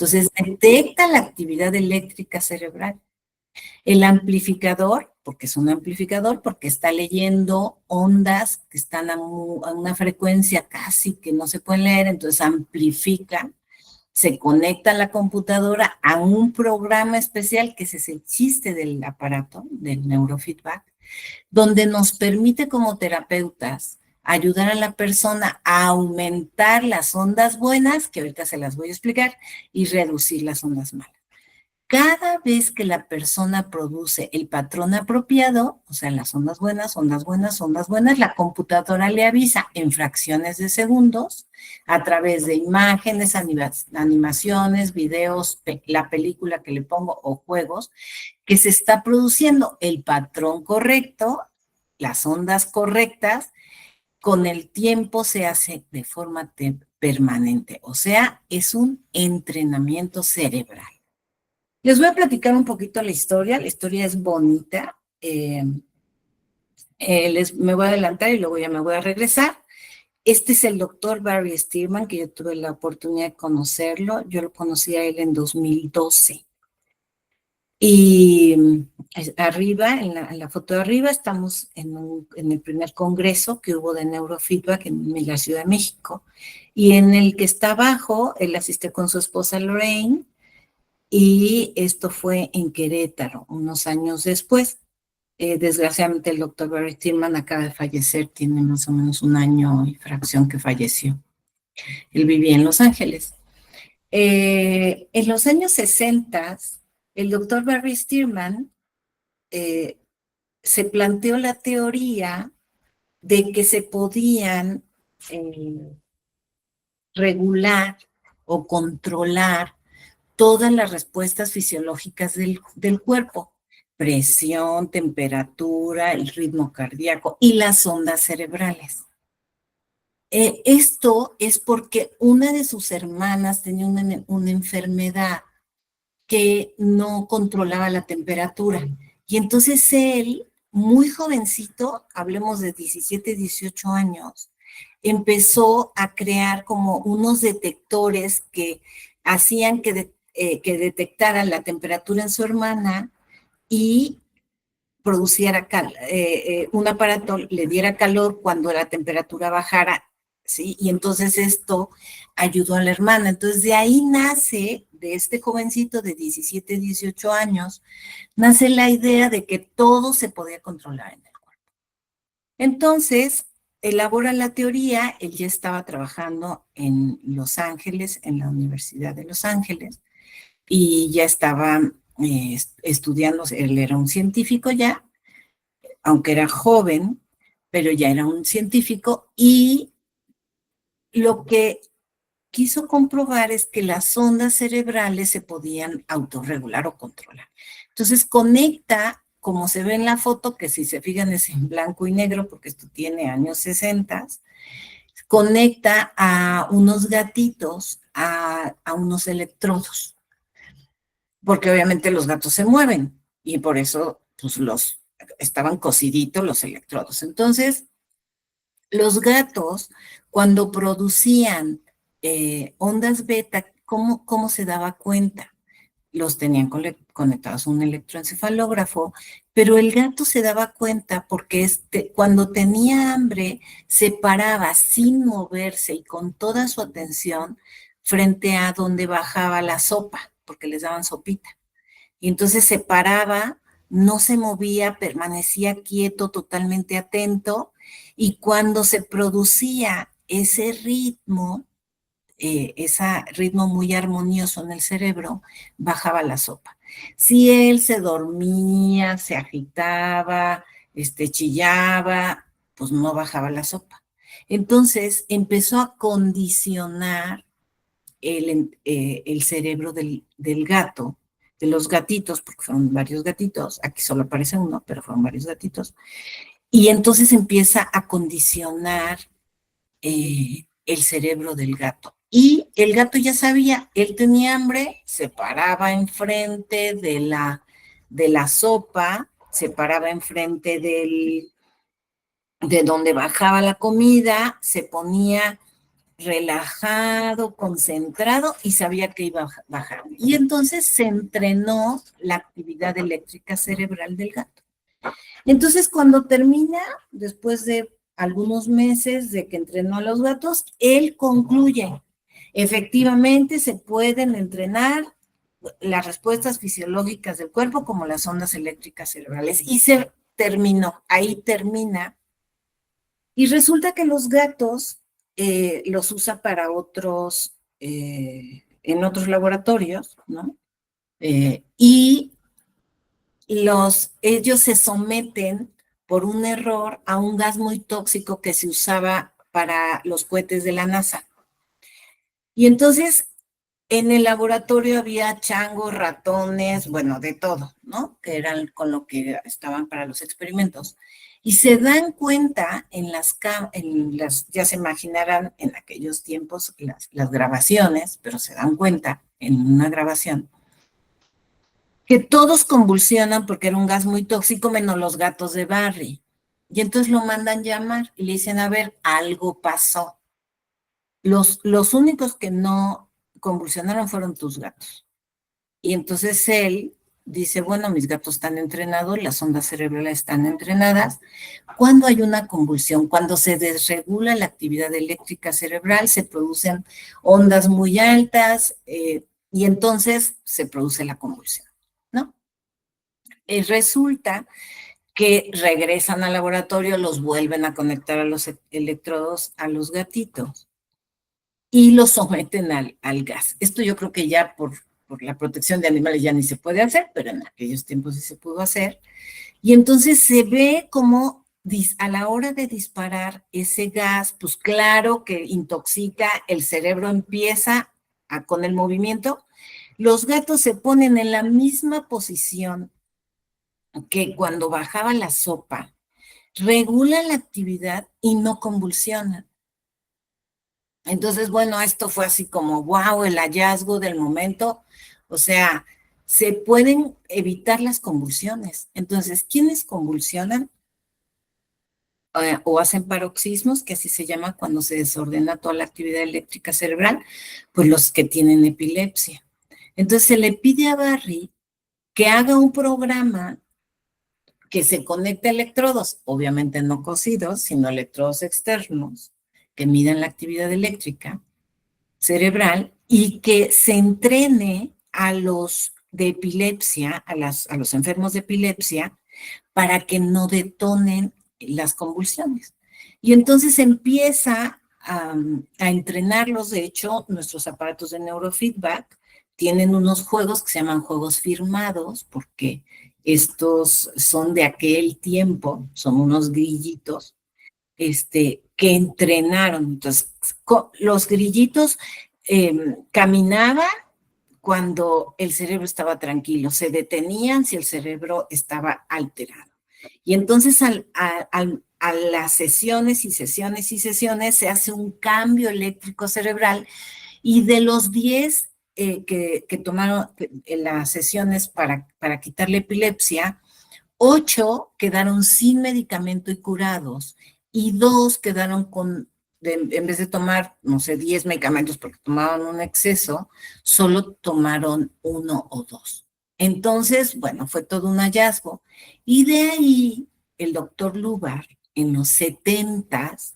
Entonces, detecta la actividad eléctrica cerebral. El amplificador, porque es un amplificador, porque está leyendo ondas que están a una frecuencia casi que no se pueden leer, entonces amplifica, se conecta a la computadora a un programa especial, que ese es el chiste del aparato, del neurofeedback, donde nos permite como terapeutas ayudar a la persona a aumentar las ondas buenas, que ahorita se las voy a explicar, y reducir las ondas malas. Cada vez que la persona produce el patrón apropiado, o sea, las ondas buenas, ondas buenas, ondas buenas, la computadora le avisa en fracciones de segundos a través de imágenes, animaciones, videos, la película que le pongo o juegos, que se está produciendo el patrón correcto, las ondas correctas, con el tiempo se hace de forma permanente, o sea, es un entrenamiento cerebral. Les voy a platicar un poquito la historia es bonita, me voy a adelantar y luego ya me voy a regresar. Este es el doctor Barry Stearman, que yo tuve la oportunidad de conocerlo, yo lo conocí a él en 2012. Y arriba, en la foto de arriba, estamos en el primer congreso que hubo de neurofeedback en la Ciudad de México, y en el que está abajo, él asistió con su esposa Lorraine, y esto fue en Querétaro, unos años después. Desgraciadamente el doctor Barry Tillman acaba de fallecer, tiene más o menos un año y fracción que falleció. Él vivía en Los Ángeles. En los años 60, el doctor Barry Tillman se planteó la teoría de que se podían regular o controlar todas las respuestas fisiológicas del cuerpo: presión, temperatura, el ritmo cardíaco y las ondas cerebrales. Esto es porque una de sus hermanas tenía una enfermedad que no controlaba la temperatura. Y entonces él, muy jovencito, hablemos de 17, 18 años, empezó a crear como unos detectores que hacían que detectaran la temperatura en su hermana y produciera un aparato le diera calor cuando la temperatura bajara, ¿sí? Y entonces esto ayudó a la hermana. Entonces de ahí nace, de este jovencito de 17, 18 años, nace la idea de que todo se podía controlar en el cuerpo. Entonces, elabora la teoría, él ya estaba trabajando en Los Ángeles, en la Universidad de Los Ángeles, y ya estaba estudiando, él era un científico ya, aunque era joven, pero ya era un científico, y lo que quiso comprobar es que las ondas cerebrales se podían autorregular o controlar. Entonces conecta, como se ve en la foto, que si se fijan es en blanco y negro, porque esto tiene años 60, conecta a unos gatitos a unos electrodos, porque obviamente los gatos se mueven, y por eso pues estaban cosiditos los electrodos. Entonces, los gatos, cuando producían ondas beta, ¿cómo se daba cuenta? Los tenían conectados a un electroencefalógrafo, pero el gato se daba cuenta porque cuando tenía hambre se paraba sin moverse y con toda su atención frente a donde bajaba la sopa, porque les daban sopita. Y entonces se paraba, no se movía, permanecía quieto, totalmente atento, y cuando se producía ese ritmo muy armonioso en el cerebro, bajaba la sopa. Si él se dormía, se agitaba, chillaba, pues no bajaba la sopa. Entonces empezó a condicionar el cerebro del gato, de los gatitos, porque fueron varios gatitos, aquí solo aparece uno, pero fueron varios gatitos, y entonces empieza a condicionar el cerebro del gato. Y el gato ya sabía, él tenía hambre, se paraba enfrente de la sopa, se paraba enfrente de donde bajaba la comida, se ponía relajado, concentrado y sabía que iba a bajar. Y entonces se entrenó la actividad eléctrica cerebral del gato. Entonces, cuando termina, después de algunos meses de que entrenó a los gatos, él concluye, efectivamente se pueden entrenar las respuestas fisiológicas del cuerpo como las ondas eléctricas cerebrales. Y se terminó, ahí termina. Y resulta que los gatos los usa para otros, en otros laboratorios, ¿no? Y ellos se someten por un error a un gas muy tóxico que se usaba para los cohetes de la NASA. Y entonces en el laboratorio había changos, ratones, bueno, de todo, ¿no? Que eran con lo que estaban para los experimentos. Y se dan cuenta ya se imaginarán en aquellos tiempos las grabaciones, pero se dan cuenta en una grabación que todos convulsionan porque era un gas muy tóxico, menos los gatos de Barry. Y entonces lo mandan llamar y le dicen, a ver, algo pasó. Los únicos que no convulsionaron fueron tus gatos. Y entonces él dice, bueno, mis gatos están entrenados, las ondas cerebrales están entrenadas. Cuando hay una convulsión, cuando se desregula la actividad eléctrica cerebral, se producen ondas muy altas y entonces se produce la convulsión, ¿no? Y resulta que regresan al laboratorio, los vuelven a conectar a los electrodos a los gatitos y los someten al gas. Esto yo creo que ya por la protección de animales ya ni se puede hacer, pero en aquellos tiempos sí se pudo hacer. Y entonces se ve como a la hora de disparar ese gas, pues claro que intoxica, el cerebro empieza con el movimiento, los gatos se ponen en la misma posición que cuando bajaba la sopa, regulan la actividad y no convulsionan. Entonces, bueno, esto fue así como, wow, el hallazgo del momento. O sea, se pueden evitar las convulsiones. Entonces, ¿quiénes convulsionan? O hacen paroxismos, que así se llama cuando se desordena toda la actividad eléctrica cerebral, pues los que tienen epilepsia. Entonces, se le pide a Barry que haga un programa que se conecte a electrodos, obviamente no cosidos, sino electrodos externos, que midan la actividad eléctrica cerebral y que se entrene a los de epilepsia, a los enfermos de epilepsia, para que no detonen las convulsiones. Y entonces empieza a entrenarlos. De hecho, nuestros aparatos de neurofeedback tienen unos juegos que se llaman juegos firmados, porque estos son de aquel tiempo, son unos grillitos que entrenaron. Entonces, los grillitos caminaban cuando el cerebro estaba tranquilo, se detenían si el cerebro estaba alterado. Y entonces a las sesiones y sesiones y sesiones se hace un cambio eléctrico cerebral y de los 10 que tomaron las sesiones para quitar la epilepsia, 8 quedaron sin medicamento y curados y 2 quedaron en vez de tomar, no sé, 10 medicamentos porque tomaban un exceso, solo tomaron 1 o 2. Entonces, bueno, fue todo un hallazgo. Y de ahí, el doctor Lubar, en los 70s,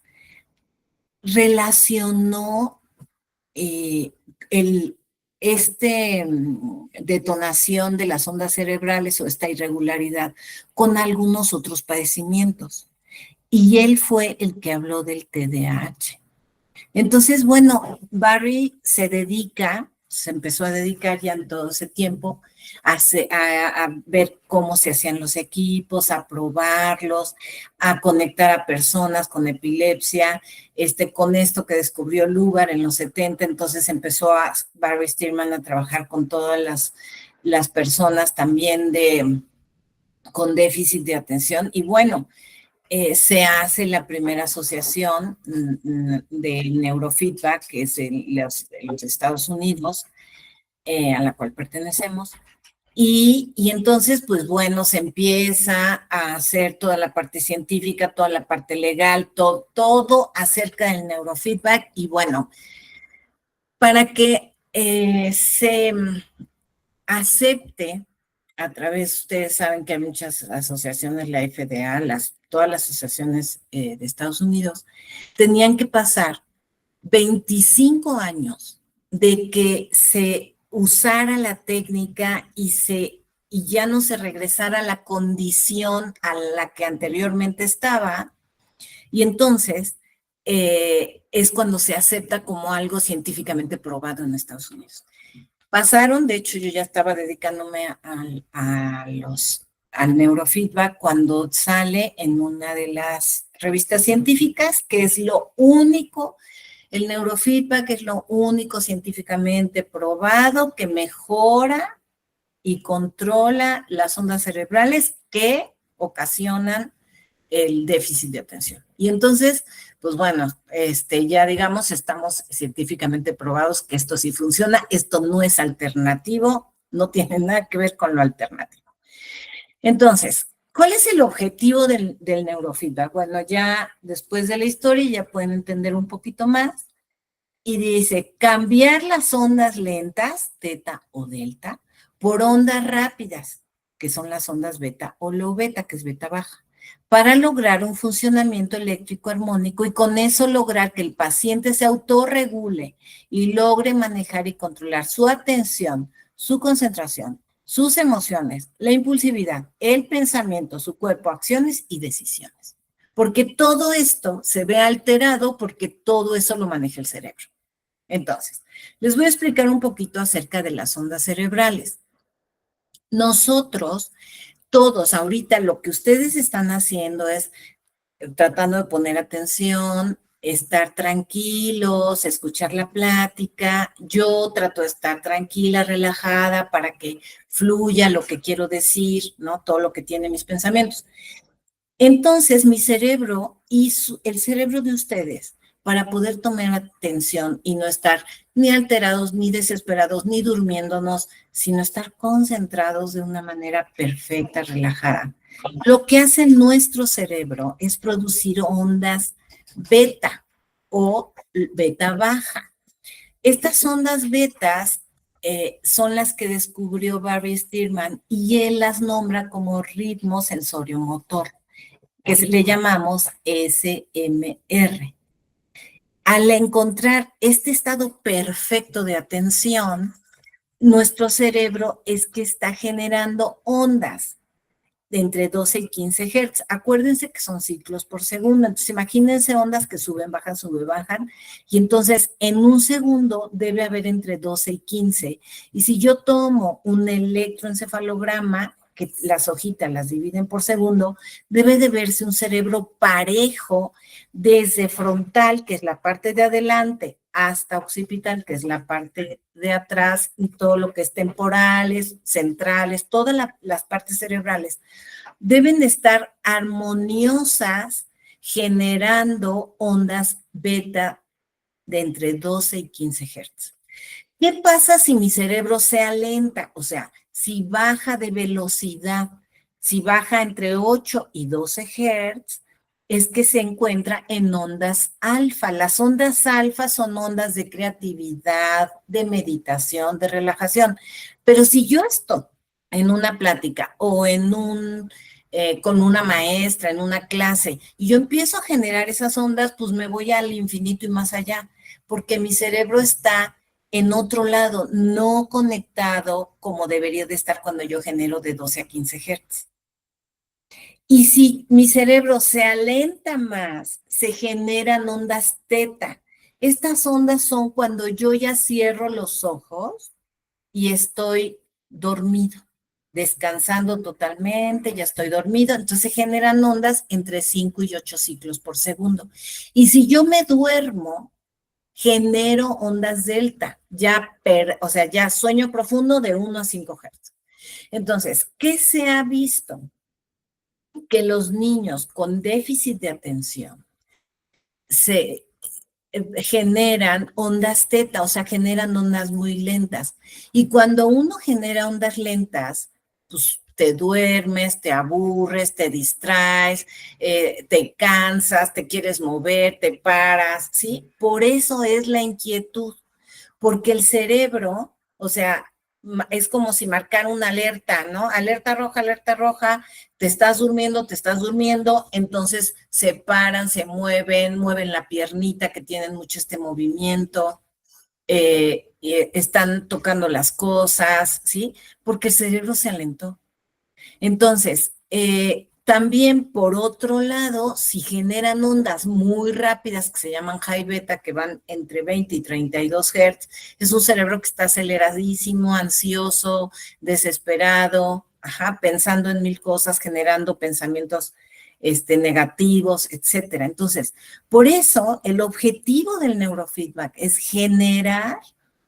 relacionó eh, el, detonación de las ondas cerebrales o esta irregularidad con algunos otros padecimientos. Y él fue el que habló del TDAH. Entonces, bueno, Barry se empezó a dedicar ya en todo ese tiempo a ver cómo se hacían los equipos, a probarlos, a conectar a personas con epilepsia, con esto que descubrió Lugar en los 70, entonces empezó Barry Stearman a trabajar con todas las personas también con déficit de atención, y bueno, se hace la primera asociación de neurofeedback, que es en los Estados Unidos, a la cual pertenecemos, Y entonces, pues bueno, se empieza a hacer toda la parte científica, toda la parte legal, todo acerca del neurofeedback. Y bueno, para que se acepte a través, ustedes saben que hay muchas asociaciones, la FDA, todas las asociaciones de Estados Unidos, tenían que pasar 25 años de que se usara la técnica y ya no se regresara a la condición a la que anteriormente estaba, y entonces es cuando se acepta como algo científicamente probado en Estados Unidos. Pasaron, de hecho yo ya estaba dedicándome al neurofeedback cuando sale en una de las revistas científicas, que es lo único, el neurofeedback es lo único científicamente probado que mejora y controla las ondas cerebrales que ocasionan el déficit de atención. Y entonces, pues bueno, ya digamos, estamos científicamente probados que esto sí funciona, esto no es alternativo, no tiene nada que ver con lo alternativo. Entonces, ¿cuál es el objetivo del neurofeedback? Bueno, ya después de la historia ya pueden entender un poquito más. Y dice, cambiar las ondas lentas, teta o delta, por ondas rápidas, que son las ondas beta o low beta, que es beta baja, para lograr un funcionamiento eléctrico armónico y con eso lograr que el paciente se autorregule y logre manejar y controlar su atención, su concentración, sus emociones, la impulsividad, el pensamiento, su cuerpo, acciones y decisiones. Porque todo esto se ve alterado porque todo eso lo maneja el cerebro. Entonces, les voy a explicar un poquito acerca de las ondas cerebrales. Nosotros, todos, ahorita lo que ustedes están haciendo es tratando de poner atención, estar tranquilos, escuchar la plática. Yo trato de estar tranquila, relajada, para que fluya lo que quiero decir, ¿no? Todo lo que tiene mis pensamientos. Entonces, mi cerebro y el cerebro de ustedes, para poder tomar atención y no estar ni alterados, ni desesperados, ni durmiéndonos, sino estar concentrados de una manera perfecta, relajada. Lo que hace nuestro cerebro es producir ondas beta o beta baja. Estas ondas betas son las que descubrió Barry Stearman y él las nombra como ritmo sensorio-motor, que le llamamos SMR. Al encontrar este estado perfecto de atención, nuestro cerebro es que está generando ondas de entre 12 y 15 Hz. Acuérdense que son ciclos por segundo. Entonces, imagínense ondas que suben, bajan. Y entonces, en un segundo debe haber entre 12 y 15. Y si yo tomo un electroencefalograma, que las hojitas las dividen por segundo, debe de verse un cerebro parejo desde frontal, que es la parte de adelante, hasta occipital, que es la parte de atrás, y todo lo que es temporales, centrales, todas las partes cerebrales deben de estar armoniosas, generando ondas beta de entre 12 y 15 Hz. ¿Qué pasa si mi cerebro sea lenta? O sea, si baja de velocidad, si baja entre 8 y 12 Hz, es que se encuentra en ondas alfa. Las ondas alfa son ondas de creatividad, de meditación, de relajación. Pero si yo estoy en una plática o con una maestra, en una clase, y yo empiezo a generar esas ondas, pues me voy al infinito y más allá, porque mi cerebro está en otro lado, no conectado como debería de estar cuando yo genero de 12 a 15 Hz. Y si mi cerebro se alenta más, se generan ondas teta. Estas ondas son cuando yo ya cierro los ojos y estoy dormido, descansando totalmente, ya estoy dormido. Entonces generan ondas entre 5 y 8 ciclos por segundo. Y si yo me duermo, genero ondas delta, o sea, ya sueño profundo de 1 a 5 Hz. Entonces, ¿qué se ha visto? Que los niños con déficit de atención generan ondas teta, o sea, generan ondas muy lentas. Y cuando uno genera ondas lentas, pues te duermes, te aburres, te distraes, te cansas, te quieres mover, te paras, ¿sí? Por eso es la inquietud, porque el cerebro, o sea, es como si marcara una alerta, ¿no? Alerta roja, te estás durmiendo, entonces se paran, se mueven, mueven la piernita que tienen mucho este movimiento, están tocando las cosas, ¿sí? Porque el cerebro se alentó. Entonces, también por otro lado, si generan ondas muy rápidas que se llaman high beta, que van entre 20 y 32 Hz, es un cerebro que está aceleradísimo, ansioso, desesperado, pensando en mil cosas, generando pensamientos negativos, etcétera. Entonces, por eso el objetivo del neurofeedback es generar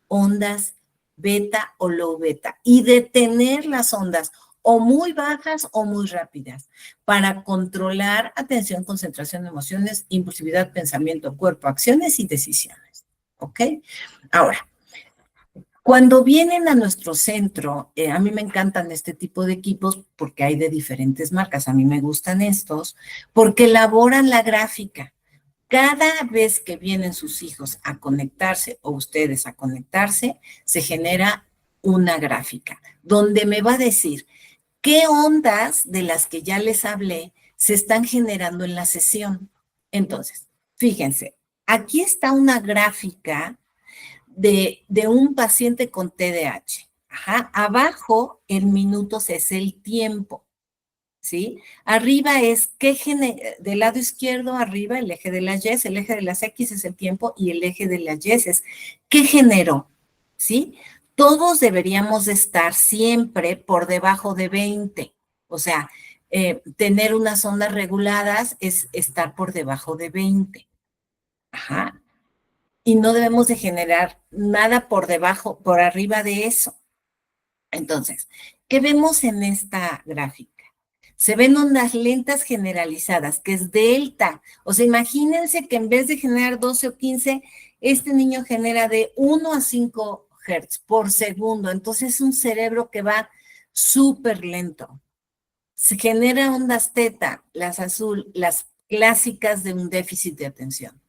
ondas beta o low beta y detener las ondas o muy bajas o muy rápidas, para controlar atención, concentración, emociones, impulsividad, pensamiento, cuerpo, acciones y decisiones. ¿Ok? Ahora, cuando vienen a nuestro centro, a mí me encantan este tipo de equipos porque hay de diferentes marcas, a mí me gustan estos, porque elaboran la gráfica. Cada vez que vienen sus hijos a conectarse o ustedes a conectarse, se genera una gráfica donde me va a decir qué ondas de las que ya les hablé se están generando en la sesión. Entonces, fíjense, aquí está una gráfica de un paciente con TDAH. Abajo, en minutos es el tiempo, ¿sí? Arriba es del lado izquierdo, arriba el eje de las Y, el eje de las X es el tiempo y el eje de las Y es qué generó, ¿sí? Todos deberíamos de estar siempre por debajo de 20, o sea, tener unas ondas reguladas es estar por debajo de 20. Y no debemos de generar nada por debajo, por arriba de eso. Entonces, ¿qué vemos en esta gráfica? Se ven ondas lentas generalizadas, que es delta. O sea, imagínense que en vez de generar 12 o 15, este niño genera de 1 a 5 Hz por segundo. Entonces es un cerebro que va súper lento. Se genera ondas teta, las azul, las clásicas de un déficit de atención,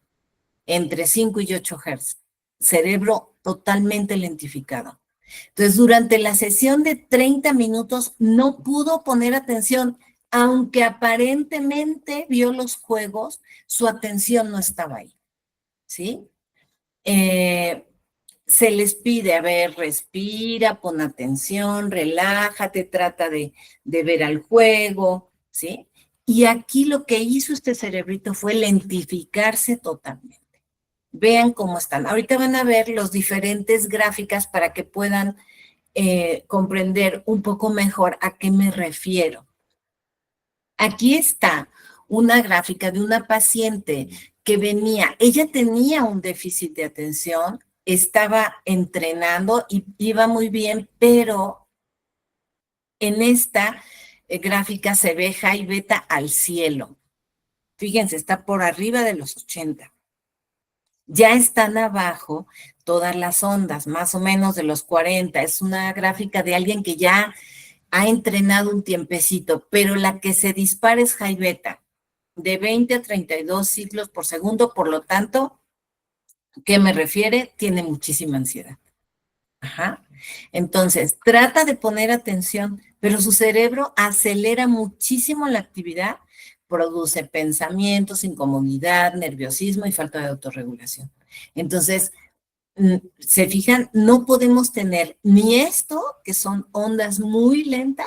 entre 5 y 8 Hz. Cerebro totalmente lentificado. Entonces, durante la sesión de 30 minutos no pudo poner atención, aunque aparentemente vio los juegos, su atención no estaba ahí, ¿sí? Se les pide, a ver, respira, pon atención, relájate, trata de ver al juego, ¿sí? Y aquí lo que hizo este cerebrito fue lentificarse totalmente. Vean cómo están. Ahorita van a ver las diferentes gráficas para que puedan comprender un poco mejor a qué me refiero. Aquí está una gráfica de una paciente que venía, ella tenía un déficit de atención, estaba entrenando y iba muy bien, pero en esta gráfica se ve high beta al cielo. Fíjense, está por arriba de los 80. Ya están abajo todas las ondas, más o menos de los 40. Es una gráfica de alguien que ya ha entrenado un tiempecito, pero la que se dispara es high beta, de 20 a 32 ciclos por segundo, por lo tanto, ¿qué me refiere? Tiene muchísima ansiedad. Entonces, trata de poner atención, pero su cerebro acelera muchísimo la actividad, produce pensamientos, incomodidad, nerviosismo y falta de autorregulación. Entonces, se fijan, no podemos tener ni esto, que son ondas muy lentas,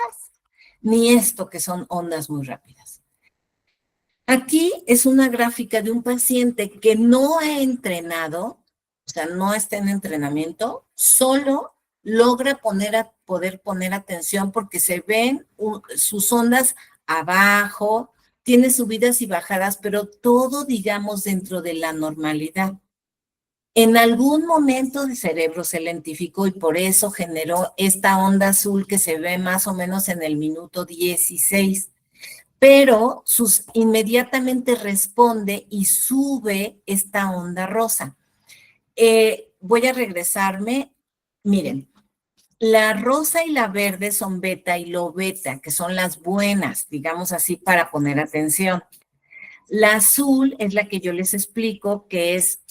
ni esto, que son ondas muy rápidas. Aquí es una gráfica de un paciente que no ha entrenado, o sea, no está en entrenamiento, solo logra poder poner atención porque se ven sus ondas abajo, tiene subidas y bajadas, pero todo, digamos, dentro de la normalidad. En algún momento el cerebro se lentificó y por eso generó esta onda azul que se ve más o menos en el minuto 16. pero inmediatamente responde y sube esta onda rosa. Voy a regresarme. Miren, la rosa y la verde son beta y lo beta, que son las buenas, digamos así, para poner atención. La azul es la que yo les explico, que es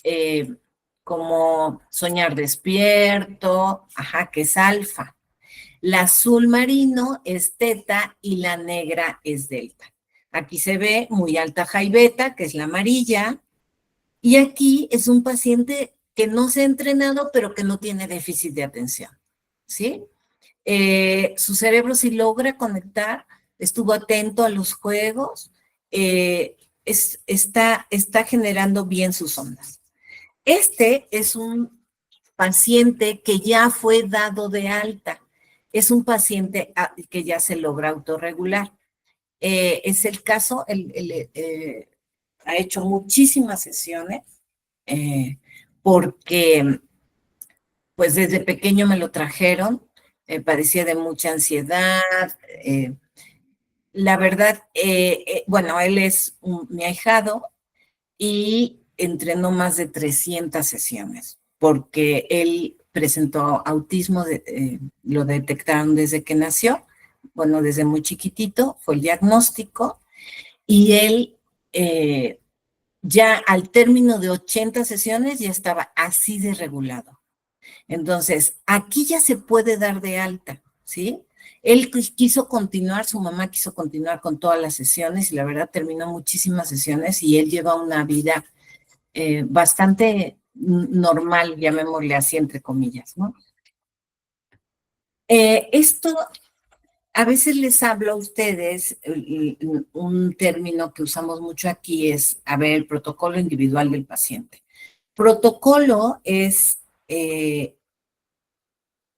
como soñar despierto, ajá, que es alfa. La azul marino es teta y la negra es delta. Aquí se ve muy alta high beta, que es la amarilla, y aquí es un paciente que no se ha entrenado, pero que no tiene déficit de atención, ¿sí? Su cerebro sí logra conectar, estuvo atento a los juegos, está generando bien sus ondas. Este es un paciente que ya fue dado de alta, es un paciente que ya se logra autorregular. Es el caso, ha hecho muchísimas sesiones porque pues desde pequeño me lo trajeron, padecía de mucha ansiedad. La verdad, bueno, él es mi ahijado y entrenó más de 300 sesiones porque él presentó autismo, lo detectaron desde que nació, bueno, desde muy chiquitito, fue el diagnóstico y él ya al término de 80 sesiones ya estaba así de regulado. Entonces, aquí ya se puede dar de alta, ¿sí? Él quiso continuar, su mamá quiso continuar con todas las sesiones y la verdad terminó muchísimas sesiones y él lleva una vida bastante normal, llamémosle así entre comillas, ¿no? Esto a veces les hablo a ustedes, un término que usamos mucho aquí es, a ver, el protocolo individual del paciente. Protocolo es qué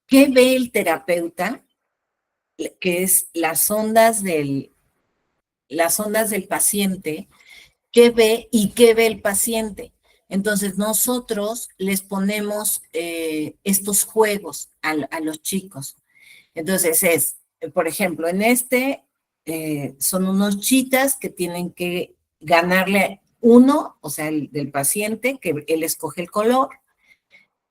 ve el terapeuta, que es las ondas del paciente, qué ve y qué ve el paciente. Entonces nosotros les ponemos estos juegos a los chicos. Entonces por ejemplo, en son unos chitas que tienen que ganarle uno, o sea, el del paciente, que él escoge el color,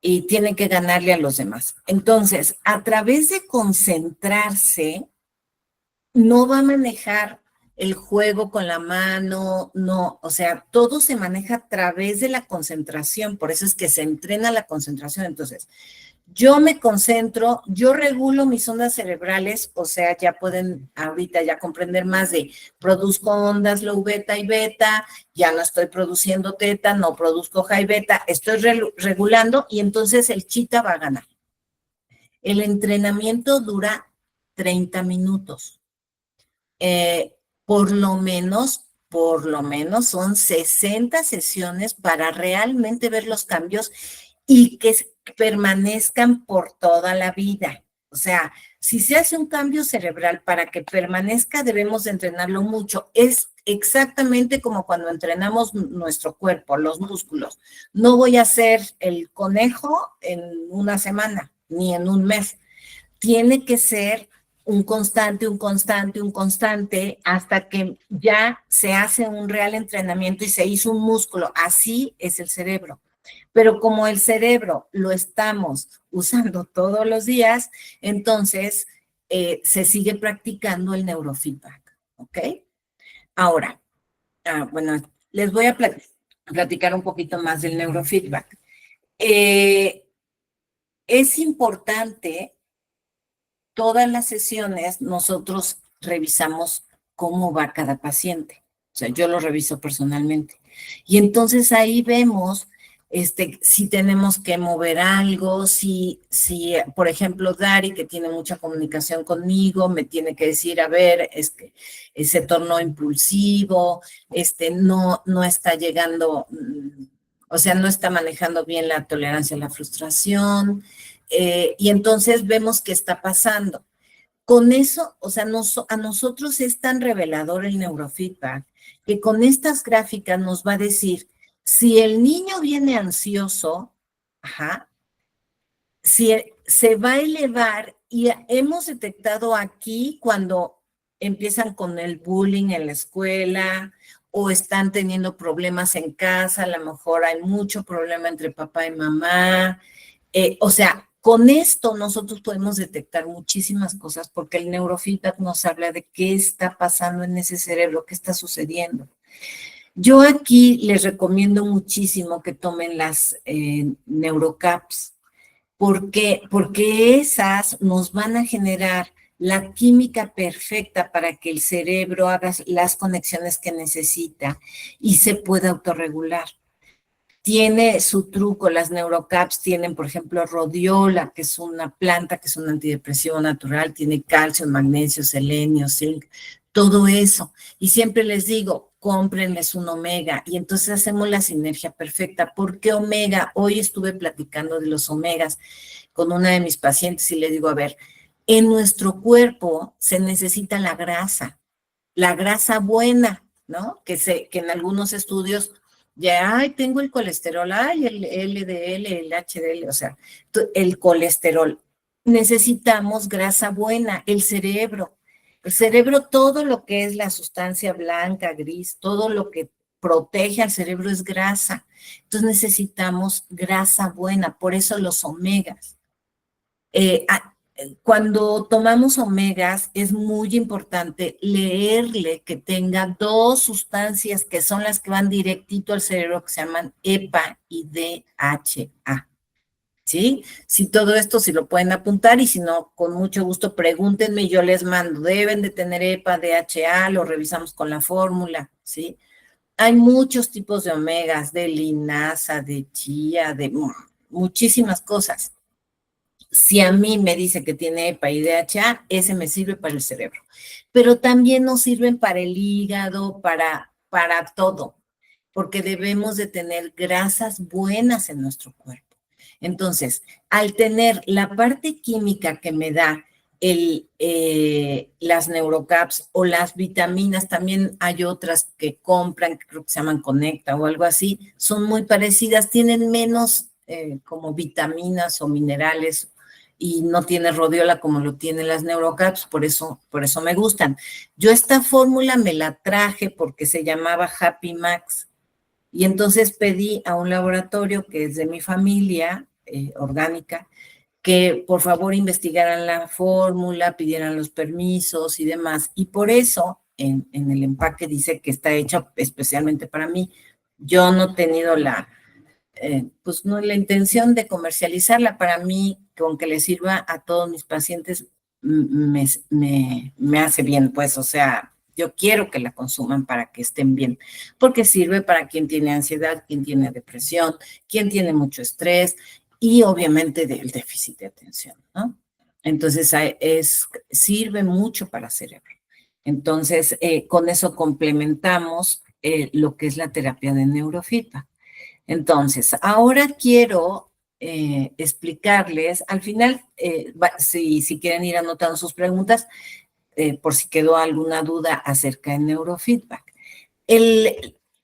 y tienen que ganarle a los demás. Entonces, a través de concentrarse, no va a manejar el juego con la mano, no, o sea, todo se maneja a través de la concentración, por eso es que se entrena la concentración. Entonces, yo me concentro, yo regulo mis ondas cerebrales, o sea, ya pueden ahorita ya comprender más de produzco ondas low beta y beta, ya no estoy produciendo teta, no produzco high beta, estoy regulando y entonces el chita va a ganar. El entrenamiento dura 30 minutos. Por lo menos son 60 sesiones para realmente ver los cambios y que permanezcan por toda la vida. O sea, si se hace un cambio cerebral para que permanezca, debemos de entrenarlo mucho. Es exactamente como cuando entrenamos nuestro cuerpo, los músculos. No voy a hacer el conejo en una semana, ni en un mes. Tiene que ser un constante, hasta que ya se hace un real entrenamiento y se hizo un músculo. Así es el cerebro. Pero como el cerebro lo estamos usando todos los días, entonces se sigue practicando el neurofeedback, ¿ok? Ahora, bueno, les voy a platicar un poquito más del neurofeedback. Es importante, todas las sesiones nosotros revisamos cómo va cada paciente. O sea, yo lo reviso personalmente. Y entonces ahí vemos si tenemos que mover algo, por ejemplo, Dari, que tiene mucha comunicación conmigo, me tiene que decir, a ver, es que se tornó impulsivo, no está llegando, o sea, no está manejando bien la tolerancia a la frustración, y entonces vemos qué está pasando. Con eso, o sea, a nosotros es tan revelador el neurofeedback que con estas gráficas nos va a decir si el niño viene ansioso, ajá, si se va a elevar y hemos detectado aquí cuando empiezan con el bullying en la escuela o están teniendo problemas en casa, a lo mejor hay mucho problema entre papá y mamá. O sea, con esto nosotros podemos detectar muchísimas cosas porque el neurofeedback nos habla de qué está pasando en ese cerebro, qué está sucediendo. Yo aquí les recomiendo muchísimo que tomen las neurocaps. ¿Por qué? Porque esas nos van a generar la química perfecta para que el cerebro haga las conexiones que necesita y se pueda autorregular. Tiene su truco, las neurocaps tienen, por ejemplo, rodiola, que es una planta, que es un antidepresivo natural, tiene calcio, magnesio, selenio, zinc, todo eso. Y siempre les digo, cómprenles un omega. Y entonces hacemos la sinergia perfecta. ¿Por qué omega? Hoy estuve platicando de los omegas con una de mis pacientes y le digo, a ver, en nuestro cuerpo se necesita la grasa buena, ¿no? Que en algunos estudios ya, ay, tengo el colesterol, ay, el LDL, el HDL, o sea, el colesterol. Necesitamos grasa buena, el cerebro. El cerebro, todo lo que es la sustancia blanca, gris, todo lo que protege al cerebro es grasa. Entonces necesitamos grasa buena, por eso los omegas. Cuando tomamos omegas es muy importante leerle que tenga dos sustancias que son las que van directito al cerebro que se llaman EPA y DHA. ¿Sí? Si todo esto si lo pueden apuntar y si no, con mucho gusto pregúntenme y yo les mando. Deben de tener EPA, DHA, lo revisamos con la fórmula, ¿sí? Hay muchos tipos de omegas, de linaza, de chía, de muchísimas cosas. Si a mí me dice que tiene EPA y DHA, ese me sirve para el cerebro. Pero también nos sirven para el hígado, para todo, porque debemos de tener grasas buenas en nuestro cuerpo. Entonces, al tener la parte química que me da las neurocaps o las vitaminas, también hay otras que compran, que creo que se llaman Conecta o algo así, son muy parecidas, tienen menos como vitaminas o minerales y no tiene rodiola como lo tienen las neurocaps, por eso me gustan. Yo esta fórmula me la traje porque se llamaba Happy Max y entonces pedí a un laboratorio que es de mi familia orgánica que por favor investigaran la fórmula, pidieran los permisos y demás. Y por eso en el empaque dice que está hecha especialmente para mí. Yo no he tenido pues no la intención de comercializarla. Para mí, con que le sirva a todos mis pacientes, me hace bien, pues, o sea, yo quiero que la consuman para que estén bien, porque sirve para quien tiene ansiedad, quien tiene depresión, quien tiene mucho estrés y obviamente del déficit de atención, ¿no? Entonces, sirve mucho para el cerebro. Entonces, con eso complementamos lo que es la terapia de neurofeedback. Entonces, ahora quiero explicarles, al final, si quieren ir anotando sus preguntas, por si quedó alguna duda acerca de neurofeedback.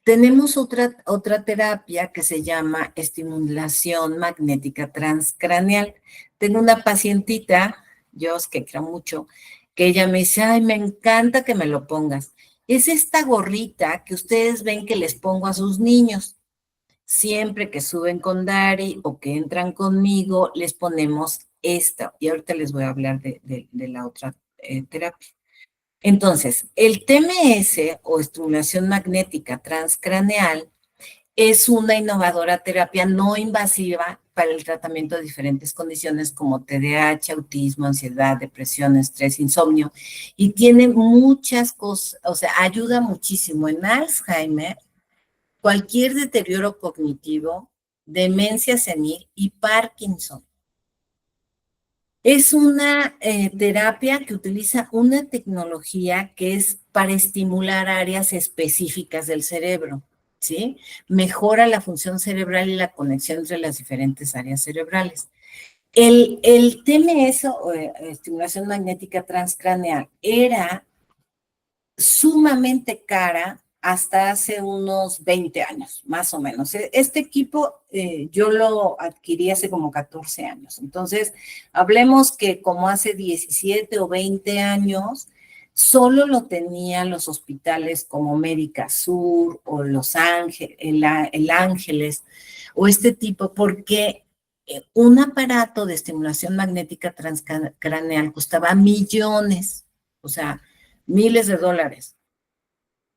Tenemos otra terapia que se llama estimulación magnética transcraneal. Tengo una pacientita, yo que creo mucho, que ella me dice, ay, me encanta que me lo pongas. Es esta gorrita que ustedes ven que les pongo a sus niños. Siempre que suben con Dari o que entran conmigo, les ponemos esta. Y ahorita les voy a hablar de la otra terapia. Entonces, el TMS o estimulación magnética transcraneal es una innovadora terapia no invasiva para el tratamiento de diferentes condiciones como TDAH, autismo, ansiedad, depresión, estrés, insomnio. Y tiene muchas cosas, o sea, ayuda muchísimo en Alzheimer, cualquier deterioro cognitivo, demencia senil y Parkinson. Es una terapia que utiliza una tecnología que es para estimular áreas específicas del cerebro, ¿sí? Mejora la función cerebral y la conexión entre las diferentes áreas cerebrales. El TMS, o estimulación magnética transcraneal, era sumamente cara hasta hace unos 20 años, más o menos. Este equipo yo lo adquirí hace como 14 años. Entonces, hablemos que como hace 17 o 20 años, solo lo tenían los hospitales como Médica Sur o Los Ángeles, el Ángeles, o este tipo, porque un aparato de estimulación magnética transcraneal costaba millones, o sea, miles de dólares.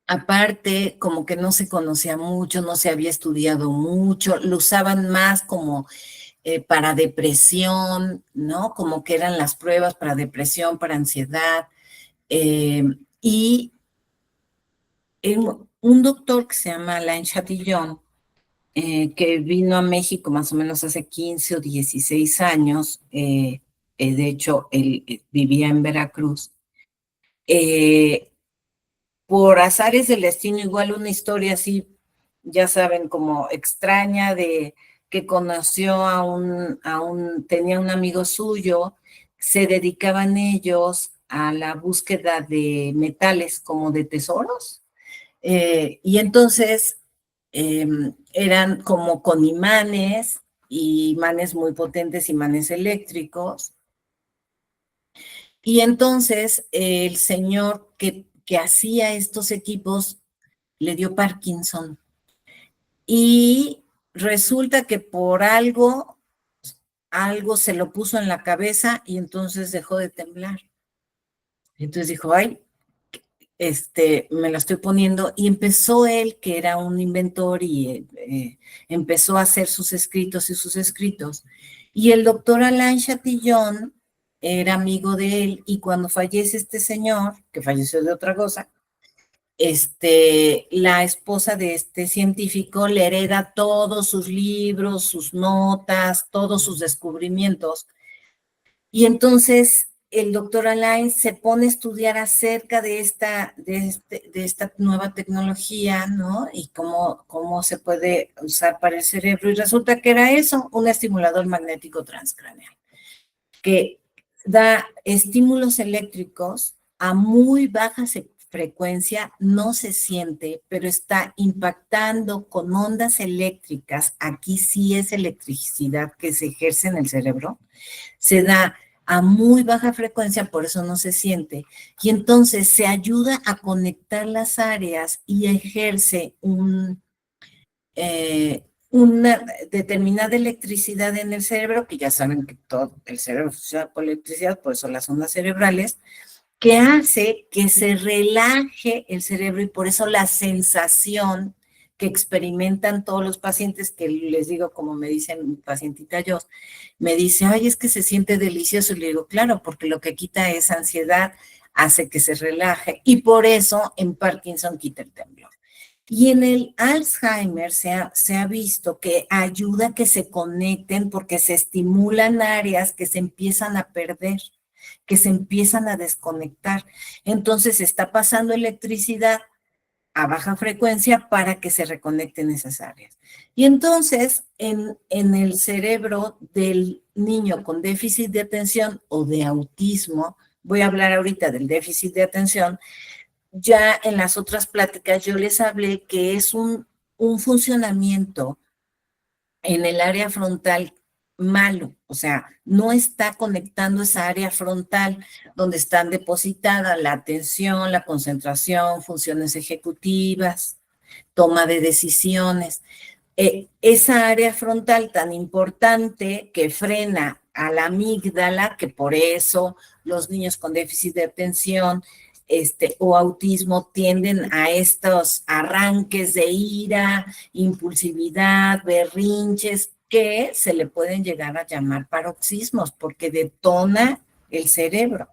Aparte, como que no se conocía mucho, no se había estudiado mucho, lo usaban más como para depresión, ¿no? Como que eran las pruebas para depresión, para ansiedad. Eh, y un doctor que se llama Alain Chatillon, que vino a México más o menos hace 15 o 16 años, de hecho, él vivía en Veracruz, eh, por azares del destino, igual una historia así, ya saben, como extraña de que conoció tenía un amigo suyo, se dedicaban ellos a la búsqueda de metales como de tesoros, y entonces eran como con imanes, y imanes muy potentes, imanes eléctricos, y entonces el señor que hacía estos equipos le dio Parkinson. Y resulta que por algo se lo puso en la cabeza y entonces dejó de temblar. Entonces dijo, ay, me la estoy poniendo. Y empezó él, que era un inventor, y empezó a hacer sus escritos y sus escritos. Y el doctor Alain Chatillon era amigo de él, y cuando fallece este señor, que falleció de otra cosa, la esposa de este científico le hereda todos sus libros, sus notas, todos sus descubrimientos. Y entonces el doctor Alain se pone a estudiar acerca de esta nueva tecnología, ¿no? Y cómo se puede usar para el cerebro. Y resulta que era eso, un estimulador magnético transcraneal, que da estímulos eléctricos a muy baja frecuencia, no se siente, pero está impactando con ondas eléctricas. Aquí sí es electricidad que se ejerce en el cerebro. Se da a muy baja frecuencia, por eso no se siente. Y entonces se ayuda a conectar las áreas y ejerce una determinada electricidad en el cerebro, que ya saben que todo el cerebro funciona por electricidad, por eso las ondas cerebrales, que hace que se relaje el cerebro, y por eso la sensación que experimentan todos los pacientes, que les digo, como me dice mi pacientita yo, me dice, ay, es que se siente delicioso. Y le digo, claro, porque lo que quita es ansiedad, hace que se relaje, y por eso en Parkinson quita el temblor. Y en el Alzheimer se ha visto que ayuda a que se conecten, porque se estimulan áreas que se empiezan a perder, que se empiezan a desconectar. Entonces está pasando electricidad a baja frecuencia para que se reconecten esas áreas. Y entonces en el cerebro del niño con déficit de atención o de autismo, voy a hablar ahorita del déficit de atención, ya en las otras pláticas yo les hablé que es un funcionamiento en el área frontal malo, o sea, no está conectando esa área frontal donde están depositadas la atención, la concentración, funciones ejecutivas, toma de decisiones. Esa área frontal tan importante que frena a la amígdala, que por eso los niños con déficit de atención o autismo tienden a estos arranques de ira, impulsividad, berrinches, que se le pueden llegar a llamar paroxismos, porque detona el cerebro.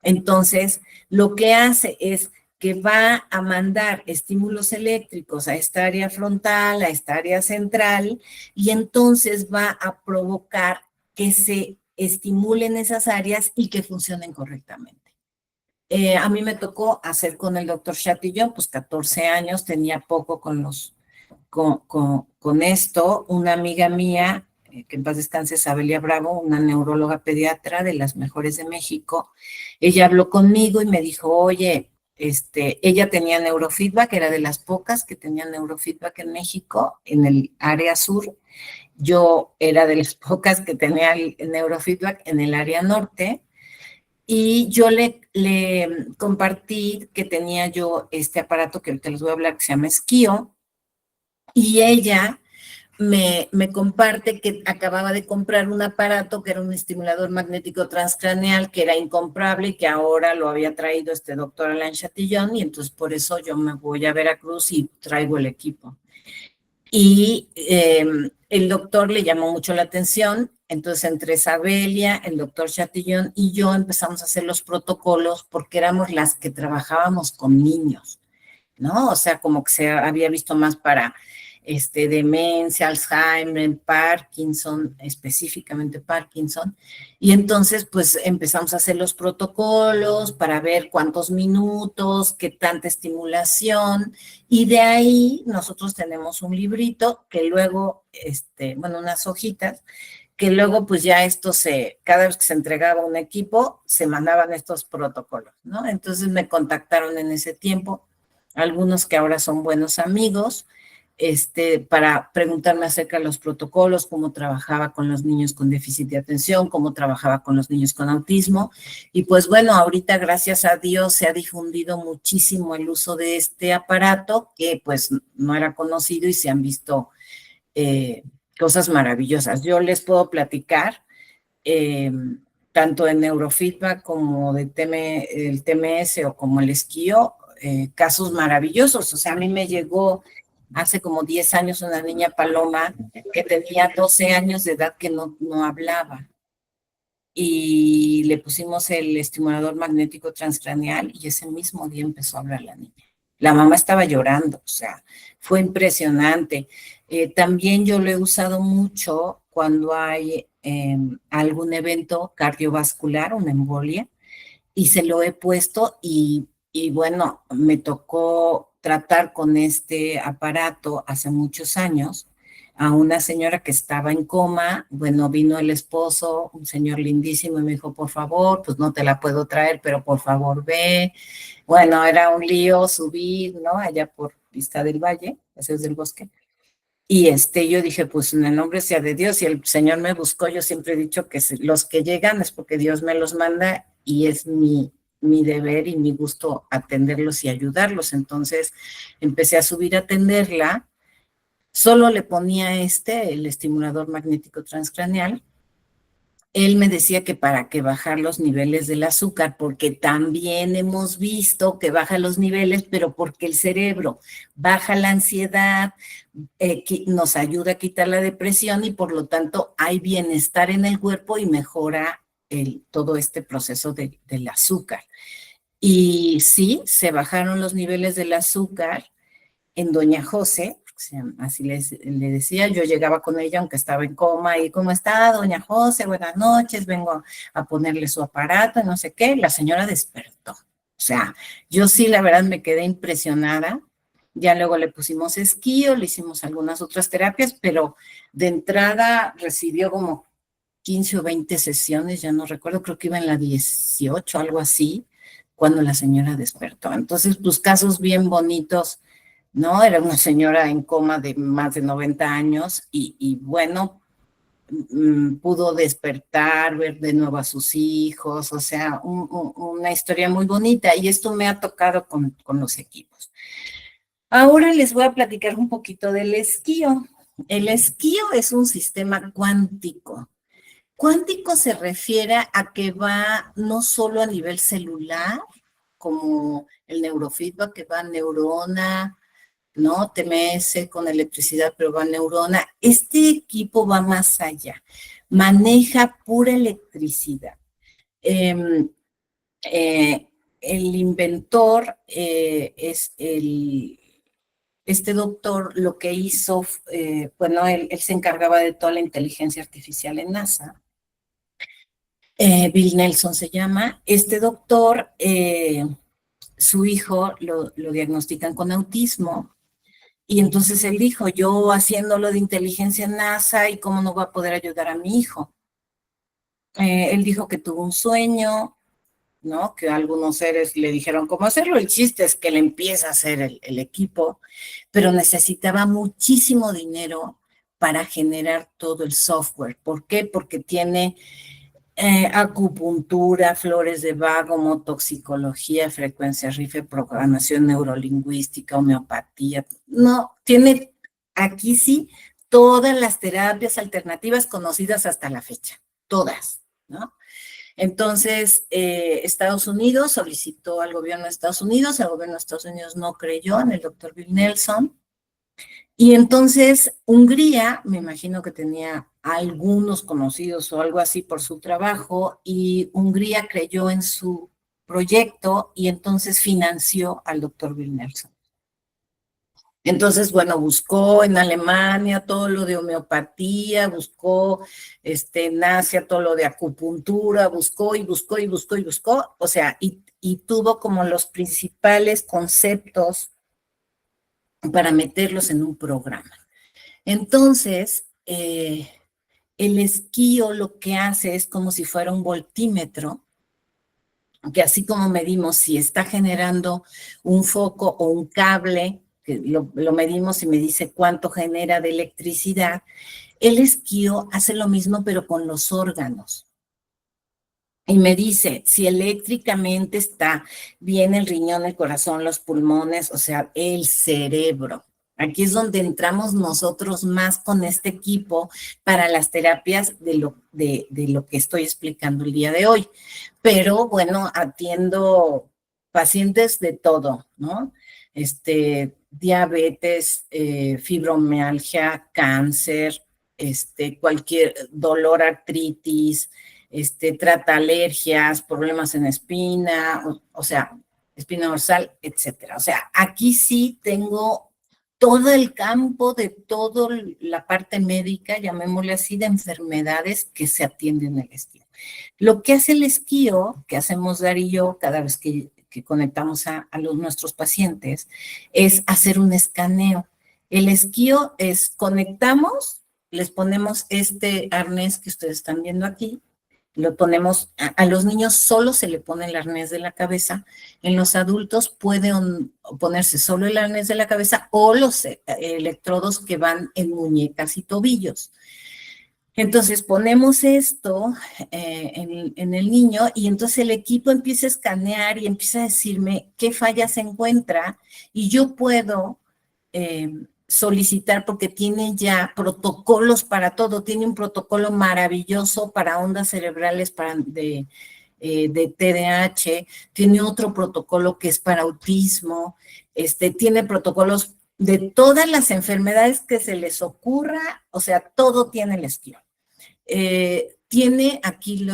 Entonces, lo que hace es que va a mandar estímulos eléctricos a esta área frontal, a esta área central, y entonces va a provocar que se estimulen esas áreas y que funcionen correctamente. A mí me tocó hacer con el doctor Chatillon, pues 14 años, tenía poco con esto. Una amiga mía, que en paz descanse, Sabelia Bravo, una neuróloga pediatra de las mejores de México, ella habló conmigo y me dijo, oye, ella tenía neurofeedback, era de las pocas que tenían neurofeedback en México, en el área sur. Yo era de las pocas que tenía el neurofeedback en el área norte. Y yo le compartí que tenía yo este aparato que ahorita les voy a hablar, que se llama Esquio, y ella me comparte que acababa de comprar un aparato que era un estimulador magnético transcraneal que era incomparable y que ahora lo había traído este doctor Alain Chatillon, y entonces por eso yo me voy a Veracruz y traigo el equipo. Y el doctor le llamó mucho la atención, entonces entre Sabelia, el doctor Chatillon y yo empezamos a hacer los protocolos porque éramos las que trabajábamos con niños, ¿no? O sea, como que se había visto más para demencia, Alzheimer, Parkinson, específicamente Parkinson. Y entonces, pues empezamos a hacer los protocolos para ver cuántos minutos, qué tanta estimulación. Y de ahí nosotros tenemos un librito que luego, bueno, unas hojitas, que luego pues ya cada vez que se entregaba un equipo, se mandaban estos protocolos, ¿no? Entonces me contactaron en ese tiempo algunos que ahora son buenos amigos, para preguntarme acerca de los protocolos, cómo trabajaba con los niños con déficit de atención, cómo trabajaba con los niños con autismo. Y pues bueno, ahorita gracias a Dios se ha difundido muchísimo el uso de este aparato que pues no era conocido y se han visto cosas maravillosas. Yo les puedo platicar eh, tanto en neurofeedback como de el TMS o como el esquío, casos maravillosos. O sea, a mí me llegó hace como 10 años una niña paloma que tenía 12 años de edad que no hablaba. Y le pusimos el estimulador magnético transcraneal y ese mismo día empezó a hablar la niña. La mamá estaba llorando, o sea, fue impresionante. También yo lo he usado mucho cuando hay algún evento cardiovascular, una embolia, y se lo he puesto y bueno, me tocó tratar con este aparato hace muchos años a una señora que estaba en coma. Bueno, vino el esposo, un señor lindísimo, y me dijo, por favor, pues no te la puedo traer, pero por favor ve. Bueno, era un lío subir, ¿no? Allá por Vista del Valle, ese es del Bosque. Y yo dije, pues en el nombre sea de Dios, y el Señor me buscó. Yo siempre he dicho que los que llegan es porque Dios me los manda y es mi deber y mi gusto atenderlos y ayudarlos. Entonces empecé a subir a atenderla. Solo le ponía el estimulador magnético transcraneal. Él me decía que para que bajar los niveles del azúcar, porque también hemos visto que baja los niveles, pero porque el cerebro baja la ansiedad, nos ayuda a quitar la depresión y por lo tanto hay bienestar en el cuerpo y mejora todo este proceso del azúcar. Y sí, se bajaron los niveles del azúcar en Doña José, así le decía. Yo llegaba con ella aunque estaba en coma, y ¿cómo está Doña José? Buenas noches, vengo a ponerle su aparato, no sé qué. La señora despertó. O sea, yo sí, la verdad, me quedé impresionada. Ya luego le pusimos esquío, le hicimos algunas otras terapias, pero de entrada recibió como 15 o 20 sesiones, ya no recuerdo, creo que iba en la 18, algo así, cuando la señora despertó. Entonces, pues casos bien bonitos, ¿no? Era una señora en coma de más de 90 años y bueno, pudo despertar, ver de nuevo a sus hijos, o sea, una historia muy bonita, y esto me ha tocado con los equipos. Ahora les voy a platicar un poquito del esquío. El esquío es un sistema cuántico. Cuántico se refiere a que va no solo a nivel celular, como el neurofeedback, que va neurona, ¿no? TMS con electricidad, pero va neurona. Este equipo va más allá, maneja pura electricidad. El inventor es este doctor. Lo que hizo, bueno, él se encargaba de toda la inteligencia artificial en NASA. Bill Nelson se llama. Este doctor, su hijo lo diagnostican con autismo. Y entonces él dijo, yo haciéndolo de inteligencia en NASA, ¿y cómo no va a poder ayudar a mi hijo? Él dijo que tuvo un sueño, ¿no? Que algunos seres le dijeron cómo hacerlo. El chiste es que le empieza a hacer el equipo, pero necesitaba muchísimo dinero para generar todo el software. ¿Por qué? Porque tiene Acupuntura, flores de Bach, toxicología, frecuencia Rife, programación neurolingüística, homeopatía. No, tiene aquí sí todas las terapias alternativas conocidas hasta la fecha, todas, ¿no? Entonces, Estados Unidos solicitó al gobierno de Estados Unidos, el gobierno de Estados Unidos no creyó en el doctor Bill Nelson, y entonces Hungría, me imagino que tenía algunos conocidos o algo así por su trabajo, y Hungría creyó en su proyecto y entonces financió al doctor Bill Nelson. Entonces, bueno, buscó en Alemania todo lo de homeopatía, buscó en Asia todo lo de acupuntura, buscó y buscó y buscó y buscó, o sea, y tuvo como los principales conceptos para meterlos en un programa. Entonces, el esquío lo que hace es como si fuera un voltímetro, que así como medimos si está generando un foco o un cable, que lo medimos y me dice cuánto genera de electricidad, el esquío hace lo mismo pero con los órganos. Y me dice si eléctricamente está bien el riñón, el corazón, los pulmones, o sea, el cerebro. Aquí es donde entramos nosotros más con este equipo para las terapias de lo que estoy explicando el día de hoy. Pero bueno, atiendo pacientes de todo, ¿no? Diabetes, fibromialgia, cáncer, cualquier dolor, artritis, trata alergias, problemas en espina, o sea, espina dorsal, etcétera. O sea, aquí sí tengo todo el campo de toda la parte médica, llamémosle así, de enfermedades que se atienden en el esquío. Lo que hace el esquío, que hacemos Dar y yo cada vez que conectamos a nuestros pacientes, es hacer un escaneo. El esquío es conectamos, les ponemos este arnés que ustedes están viendo aquí, lo ponemos, a los niños solo se le pone el arnés de la cabeza, en los adultos puede ponerse solo el arnés de la cabeza o los electrodos que van en muñecas y tobillos. Entonces ponemos esto en el niño y entonces el equipo empieza a escanear y empieza a decirme qué falla se encuentra y yo puedo solicitar porque tiene ya protocolos para todo, tiene un protocolo maravilloso para ondas cerebrales de TDAH, tiene otro protocolo que es para autismo, tiene protocolos de todas las enfermedades que se les ocurra, o sea, todo tiene el esquío. Tiene aquí,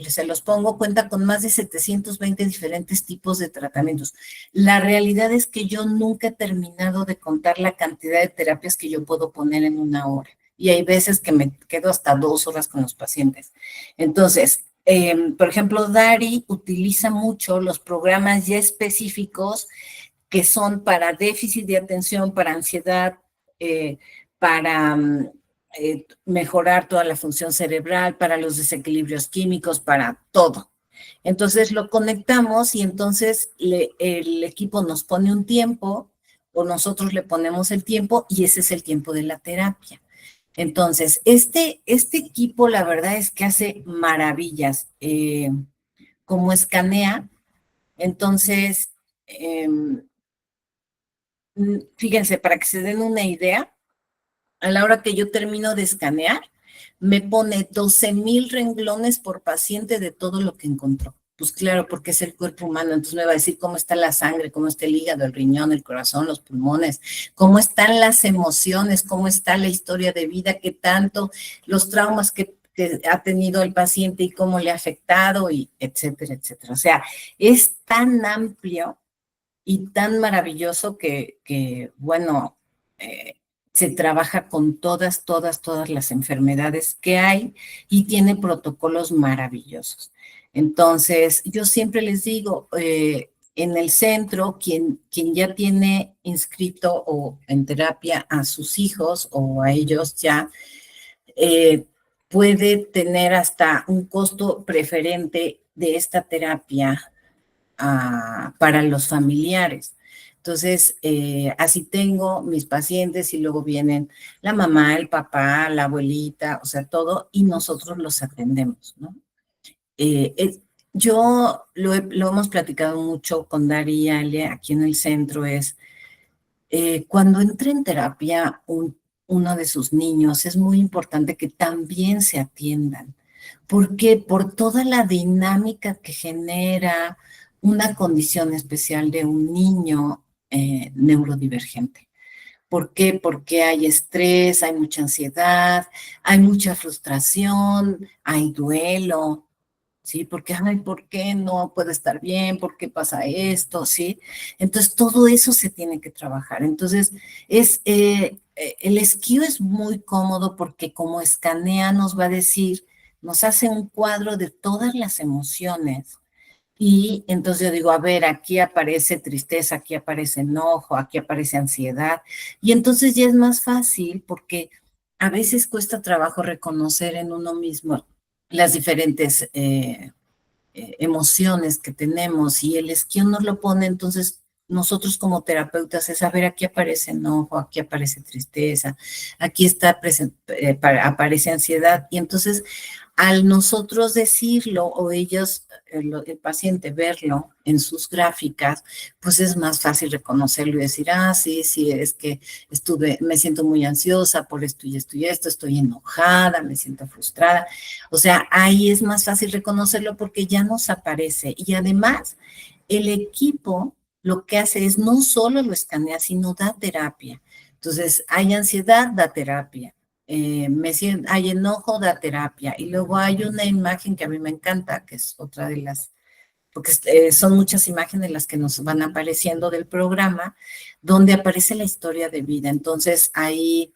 se los pongo, cuenta con más de 720 diferentes tipos de tratamientos. La realidad es que yo nunca he terminado de contar la cantidad de terapias que yo puedo poner en una hora. Y hay veces que me quedo hasta 2 horas con los pacientes. Entonces, por ejemplo, Dari utiliza mucho los programas ya específicos que son para déficit de atención, para ansiedad, para mejorar toda la función cerebral, para los desequilibrios químicos, para todo. Entonces lo conectamos y entonces el equipo nos pone un tiempo o nosotros le ponemos el tiempo y ese es el tiempo de la terapia. Entonces, este equipo la verdad es que hace maravillas. Como escanea, entonces, fíjense, para que se den una idea, a la hora que yo termino de escanear, me pone 12,000 renglones por paciente de todo lo que encontró. Pues claro, porque es el cuerpo humano, entonces me va a decir cómo está la sangre, cómo está el hígado, el riñón, el corazón, los pulmones, cómo están las emociones, cómo está la historia de vida, qué tanto, los traumas que ha tenido el paciente y cómo le ha afectado, y etcétera, etcétera. O sea, es tan amplio y tan maravilloso que bueno, se trabaja con todas las enfermedades que hay y tiene protocolos maravillosos. Entonces, yo siempre les digo, en el centro, quien ya tiene inscrito o en terapia a sus hijos o a ellos ya, puede tener hasta un costo preferente de esta terapia para los familiares. Entonces, así tengo mis pacientes y luego vienen la mamá, el papá, la abuelita, o sea, todo, y nosotros los atendemos, ¿no? Eh, es- yo lo hemos platicado mucho con Dari y Ale aquí en el centro, es cuando entra en terapia uno de sus niños, es muy importante que también se atiendan. ¿Por qué? Por toda la dinámica que genera una condición especial de un niño neurodivergente. ¿Por qué? Porque hay estrés, hay mucha ansiedad, hay mucha frustración, hay duelo, ¿sí? Porque, ay, ¿por qué no puedo estar bien? ¿Por qué pasa esto? ¿Sí? Entonces, todo eso se tiene que trabajar. Entonces, el esquí es muy cómodo porque como escanea nos va a decir, nos hace un cuadro de todas las emociones. Y entonces yo digo, a ver, aquí aparece tristeza, aquí aparece enojo, aquí aparece ansiedad. Y entonces ya es más fácil porque a veces cuesta trabajo reconocer en uno mismo las diferentes emociones que tenemos y el esquí nos lo pone, entonces nosotros como terapeutas es, a ver, aquí aparece enojo, aquí aparece tristeza, aquí está aparece ansiedad y entonces al nosotros decirlo o ellos, el paciente verlo en sus gráficas, pues es más fácil reconocerlo y decir, ah, sí, sí, es que me siento muy ansiosa por esto y esto, estoy enojada, me siento frustrada. O sea, ahí es más fácil reconocerlo porque ya nos aparece. Y además, el equipo lo que hace es no solo lo escanea, sino da terapia. Entonces, hay ansiedad, da terapia. Hay enojo, da terapia. Y luego hay una imagen que a mí me encanta, que es otra de las, porque son muchas imágenes las que nos van apareciendo del programa, donde aparece la historia de vida. Entonces, ahí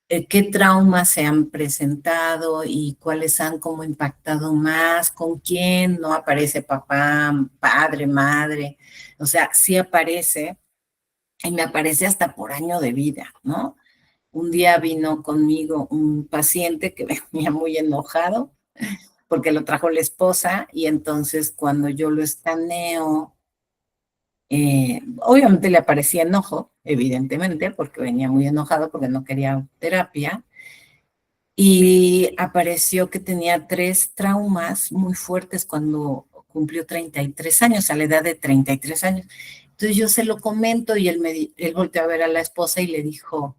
qué traumas se han presentado y cuáles han como impactado más, con quién no aparece papá, padre, madre, o sea, sí aparece y me aparece hasta por año de vida, ¿no? Un día vino conmigo un paciente que venía muy enojado porque lo trajo la esposa y entonces cuando yo lo escaneo, obviamente le aparecía enojo, evidentemente, porque venía muy enojado porque no quería terapia y apareció que tenía 3 traumas muy fuertes cuando cumplió 33 años, a la edad de 33 años. Entonces yo se lo comento y él volteó a ver a la esposa y le dijo,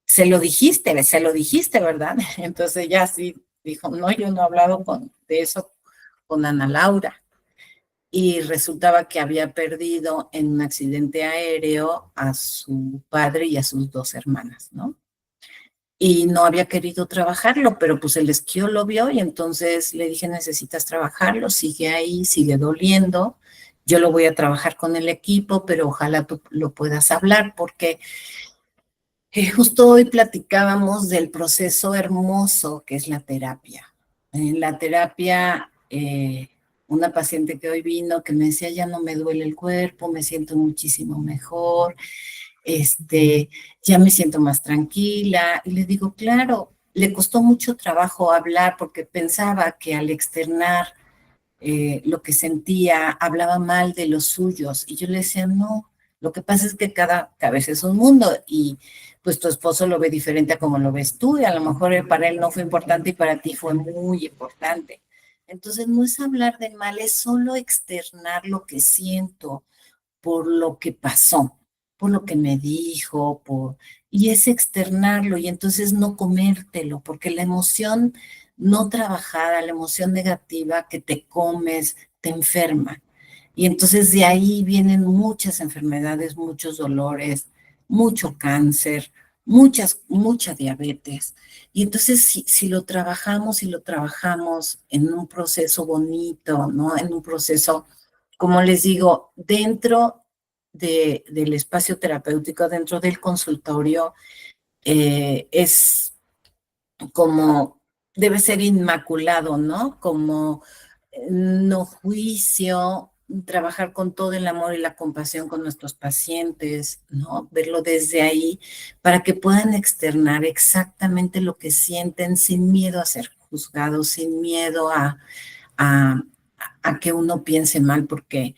se lo dijiste, ¿verdad? Entonces ya sí dijo, no, yo no he hablado de eso con Ana Laura. Y resultaba que había perdido en un accidente aéreo a su padre y a sus 2 hermanas, ¿no? Y no había querido trabajarlo, pero pues el esquío lo vio y entonces le dije, necesitas trabajarlo, sigue ahí, sigue doliendo, yo lo voy a trabajar con el equipo, pero ojalá tú lo puedas hablar, porque justo hoy platicábamos del proceso hermoso que es la terapia. En la terapia, una paciente que hoy vino que me decía, ya no me duele el cuerpo, me siento muchísimo mejor, este, ya me siento más tranquila. Y le digo, claro, le costó mucho trabajo hablar porque pensaba que al externar lo que sentía, hablaba mal de los suyos. Y yo le decía, no, lo que pasa es que cada cabeza es un mundo y pues tu esposo lo ve diferente a como lo ves tú y a lo mejor para él no fue importante y para ti fue muy importante. Entonces no es hablar de mal, es solo externar lo que siento, por lo que pasó, por lo que me dijo, y es externarlo y entonces no comértelo, porque la emoción no trabajada, la emoción negativa que te comes, te enferma. Y entonces de ahí vienen muchas enfermedades, muchos dolores, mucho cáncer, mucha diabetes. Y entonces si lo trabajamos y lo trabajamos en un proceso bonito, ¿no? En un proceso como les digo, dentro del espacio terapéutico, dentro del consultorio, es como, debe ser inmaculado, ¿no? Como no juicio, trabajar con todo el amor y la compasión con nuestros pacientes, ¿no? Verlo desde ahí para que puedan externar exactamente lo que sienten sin miedo a ser juzgados, sin miedo a, a que uno piense mal, porque,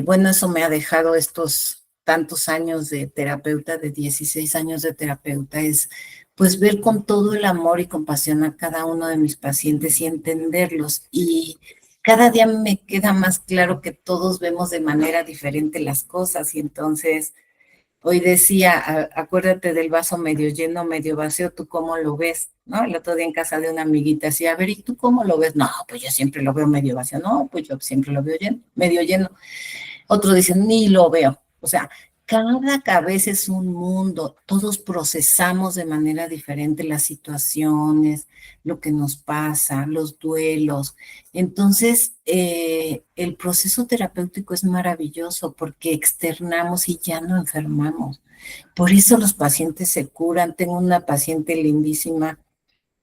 bueno, eso me ha dejado estos tantos años de terapeuta, de 16 años de terapeuta, es pues ver con todo el amor y compasión a cada uno de mis pacientes y entenderlos. Y cada día me queda más claro que todos vemos de manera diferente las cosas y entonces hoy decía, acuérdate del vaso medio lleno, medio vacío, ¿tú cómo lo ves? ¿No? El otro día en casa de una amiguita decía, a ver, ¿y tú cómo lo ves? No, pues yo siempre lo veo medio vacío. No, pues yo siempre lo veo lleno, medio lleno. Otro dice, ni lo veo. O sea, cada cabeza es un mundo. Todos procesamos de manera diferente las situaciones, lo que nos pasa, los duelos. Entonces, el proceso terapéutico es maravilloso porque externamos y ya no enfermamos. Por eso los pacientes se curan. Tengo una paciente lindísima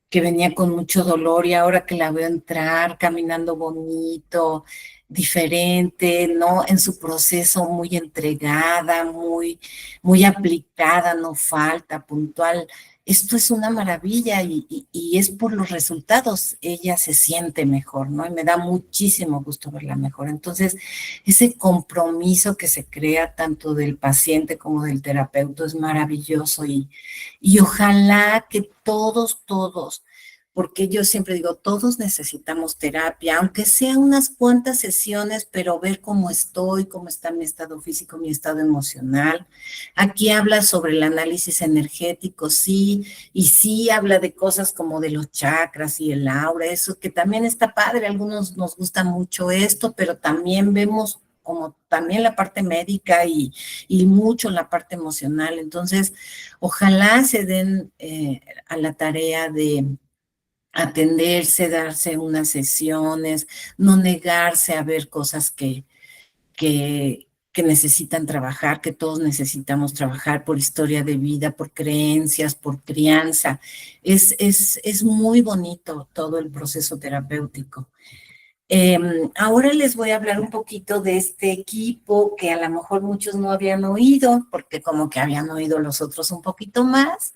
que venía con mucho dolor y ahora que la veo entrar, caminando bonito, diferente, ¿no? En su proceso muy entregada, muy aplicada, no falta, puntual. Esto es una maravilla y es por los resultados. Ella se siente mejor, ¿no? Y me da muchísimo gusto verla mejor. Entonces, ese compromiso que se crea tanto del paciente como del terapeuta es maravilloso y ojalá que todos, porque yo siempre digo, todos necesitamos terapia, aunque sea unas cuantas sesiones, pero ver cómo estoy, cómo está mi estado físico, mi estado emocional. Aquí habla sobre el análisis energético, sí, y sí habla de cosas como de los chakras y el aura, eso que también está padre, a algunos nos gusta mucho esto, pero también vemos como también la parte médica y mucho la parte emocional. Entonces, ojalá se den a la tarea de atenderse, darse unas sesiones, no negarse a ver cosas que necesitan trabajar, que todos necesitamos trabajar por historia de vida, por creencias, por crianza. Es muy bonito todo el proceso terapéutico. Ahora les voy a hablar un poquito de este equipo que a lo mejor muchos no habían oído, porque como que habían oído los otros un poquito más.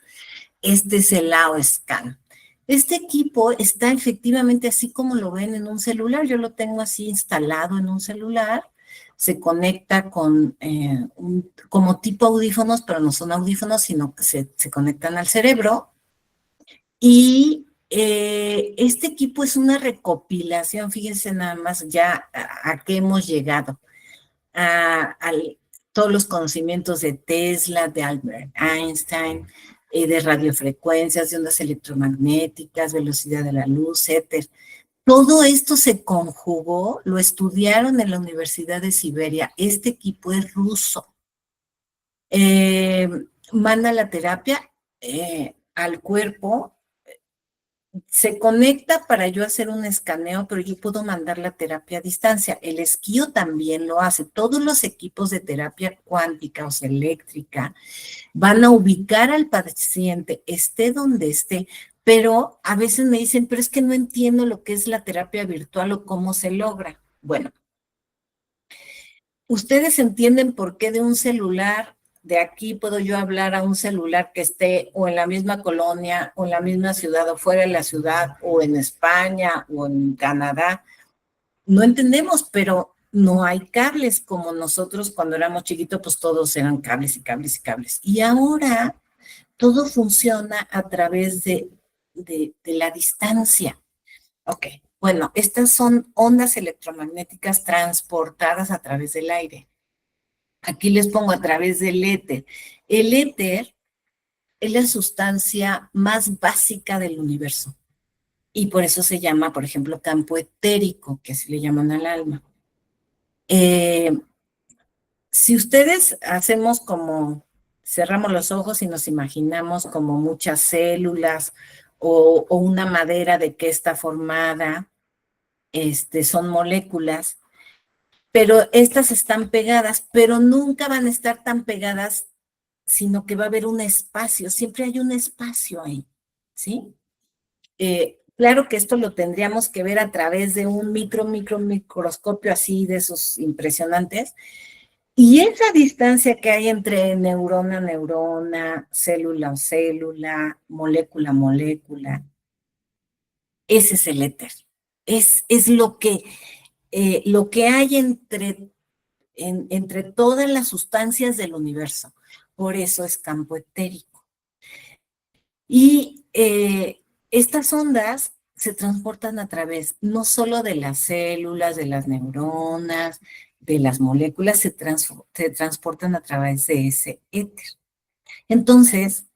Este es el AOScan. Este equipo está efectivamente así como lo ven en un celular. Yo lo tengo así instalado en un celular. Se conecta con como tipo audífonos, pero no son audífonos, sino que se conectan al cerebro. Y este equipo es una recopilación, fíjense nada más ya a qué hemos llegado, a todos los conocimientos de Tesla, de Albert Einstein, de radiofrecuencias, de ondas electromagnéticas, velocidad de la luz, éter. Todo esto se conjugó, lo estudiaron en la Universidad de Siberia. Este equipo es ruso. Eh, Manda la terapia al cuerpo, se conecta para yo hacer un escaneo, pero yo puedo mandar la terapia a distancia. El esquío también lo hace. Todos los equipos de terapia cuántica o sea, eléctrica van a ubicar al paciente, esté donde esté, pero a veces me dicen, pero es que no entiendo lo que es la terapia virtual o cómo se logra. Bueno, ustedes entienden por qué de un celular de aquí puedo yo hablar a un celular que esté o en la misma colonia o en la misma ciudad o fuera de la ciudad o en España o en Canadá. No entendemos, pero no hay cables como nosotros cuando éramos chiquitos, pues todos eran cables y cables y cables. Y ahora todo funciona a través de la distancia. Ok, bueno, estas son ondas electromagnéticas transportadas a través del aire. Aquí les pongo a través del éter. El éter es la sustancia más básica del universo y por eso se llama, por ejemplo, campo etérico, que así le llaman al alma. Eh, si ustedes hacemos como, cerramos los ojos y nos imaginamos como muchas células o una madera de que está formada, son moléculas, pero estas están pegadas, pero nunca van a estar tan pegadas sino que va a haber un espacio, siempre hay un espacio ahí, ¿sí? Claro que esto lo tendríamos que ver a través de un microscopio así de esos impresionantes, y esa distancia que hay entre neurona a neurona, célula a célula, molécula a molécula, ese es el éter. Es lo que hay entre todas las sustancias del universo. Por eso es campo etérico. Y estas ondas se transportan a través no solo de las células, de las neuronas, de las moléculas, se transportan a través de ese éter. Entonces,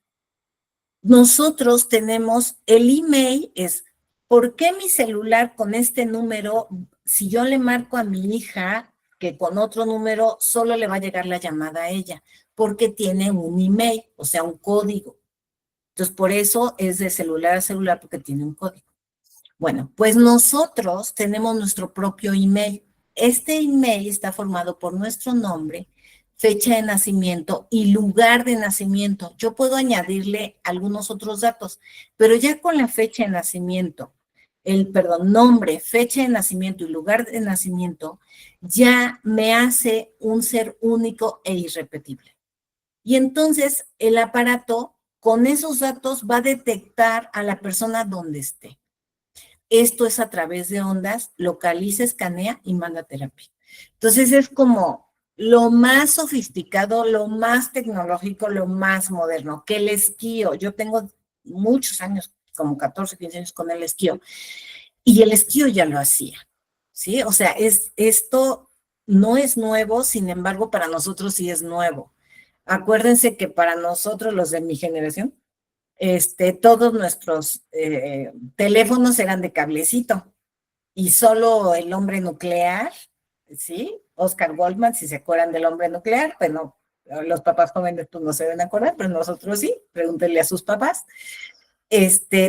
nosotros tenemos el email, es, ¿por qué mi celular con este número, si yo le marco a mi hija que con otro número solo le va a llegar la llamada a ella? Porque tiene un email, o sea, un código. Entonces, por eso es de celular a celular, porque tiene un código. Bueno, pues nosotros tenemos nuestro propio email. Este email está formado por nuestro nombre, fecha de nacimiento y lugar de nacimiento. Yo puedo añadirle algunos otros datos, pero ya con la fecha de nacimiento, nombre, fecha de nacimiento y lugar de nacimiento, ya me hace un ser único e irrepetible. Y entonces el aparato con esos datos va a detectar a la persona donde esté. Esto es a través de ondas, localiza, escanea y manda terapia. Entonces es como lo más sofisticado, lo más tecnológico, lo más moderno, que el esquío. Yo tengo muchos años, como 14, 15 años con el esquío, y el esquío ya lo hacía, ¿sí? O sea, esto no es nuevo, sin embargo, para nosotros sí es nuevo. Acuérdense que para nosotros, los de mi generación, todos nuestros teléfonos eran de cablecito y solo el hombre nuclear, ¿sí? Oscar Goldman, si se acuerdan del hombre nuclear, pues no, los papás jóvenes pues no se deben acordar, pero nosotros sí, pregúntenle a sus papás,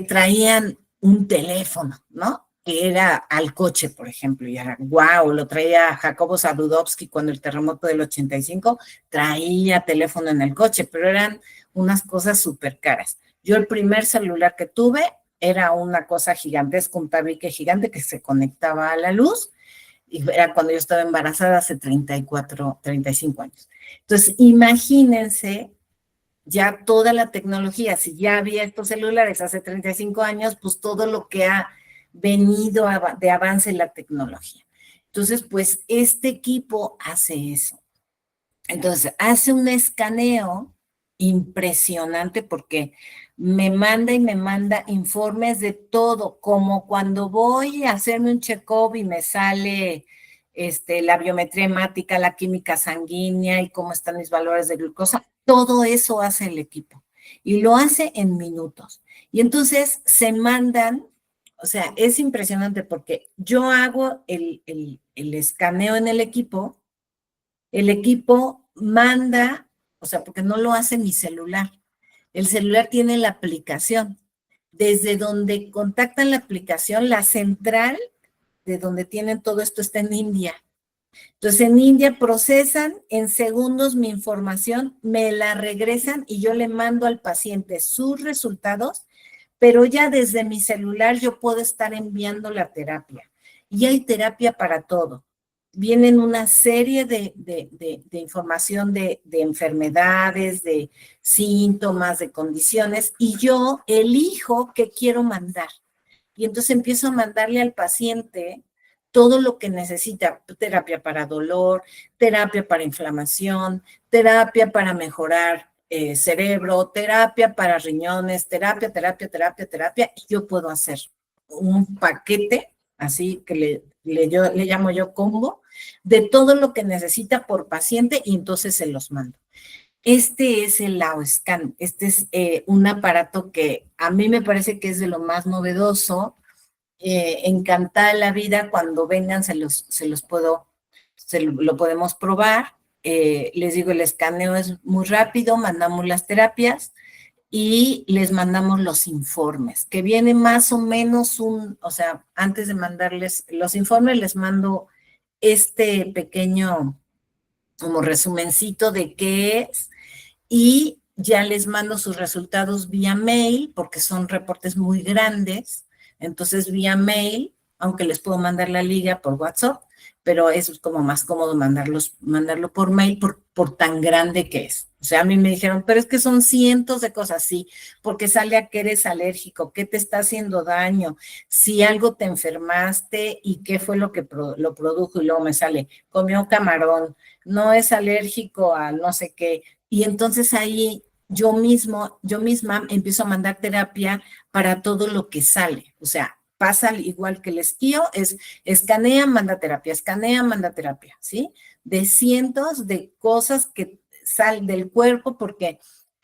traían un teléfono, ¿no? Que era al coche, por ejemplo, y era, wow, lo traía Jacobo Zabludovsky cuando el terremoto del 85, traía teléfono en el coche, pero eran unas cosas súper caras. Yo el primer celular que tuve era una cosa gigantesca, un tabique gigante que se conectaba a la luz, y era cuando yo estaba embarazada hace 34, 35 años. Entonces, imagínense ya toda la tecnología, si ya había estos celulares hace 35 años, pues todo lo que ha venido de avance en la tecnología. Entonces, pues este equipo hace eso. Entonces, hace un escaneo impresionante porque me manda y me manda informes de todo, como cuando voy a hacerme un check-up y me sale la biometría hemática, la química sanguínea y cómo están mis valores de glucosa. Todo eso hace el equipo y lo hace en minutos. Y entonces se mandan, o sea, es impresionante porque yo hago el escaneo en el equipo manda, o sea, porque no lo hace mi celular. El celular tiene la aplicación. Desde donde contactan la aplicación, la central de donde tienen todo esto está en India. Entonces, en India procesan en segundos mi información, me la regresan y yo le mando al paciente sus resultados, pero ya desde mi celular yo puedo estar enviando la terapia. Y hay terapia para todo. Vienen una serie de información de enfermedades, de síntomas, de condiciones, y yo elijo qué quiero mandar. Y entonces empiezo a mandarle al paciente todo lo que necesita, terapia para dolor, terapia para inflamación, terapia para mejorar cerebro, terapia para riñones, terapia, y yo puedo hacer un paquete, así que le llamo yo combo, de todo lo que necesita por paciente y entonces se los mando. Este es el AOScan, este es un aparato que a mí me parece que es de lo más novedoso, encantada la vida, cuando vengan lo podemos probar. Les digo, el escaneo es muy rápido, mandamos las terapias y les mandamos los informes, que viene más o menos o sea, antes de mandarles los informes, les mando este pequeño como resumencito de qué es y ya les mando sus resultados vía mail, porque son reportes muy grandes, entonces vía mail, aunque les puedo mandar la liga por WhatsApp, pero es como más cómodo mandarlo por mail por tan grande que es. O sea, a mí me dijeron, pero es que son cientos de cosas, sí, porque sale a que eres alérgico, qué te está haciendo daño, si algo te enfermaste y qué fue lo que lo produjo, y luego me sale, comió camarón, no es alérgico a no sé qué, y entonces ahí yo misma empiezo a mandar terapia para todo lo que sale. O sea, pasa igual que el esquío, escanea, escanea, manda terapia, ¿sí? De cientos de cosas que salen del cuerpo porque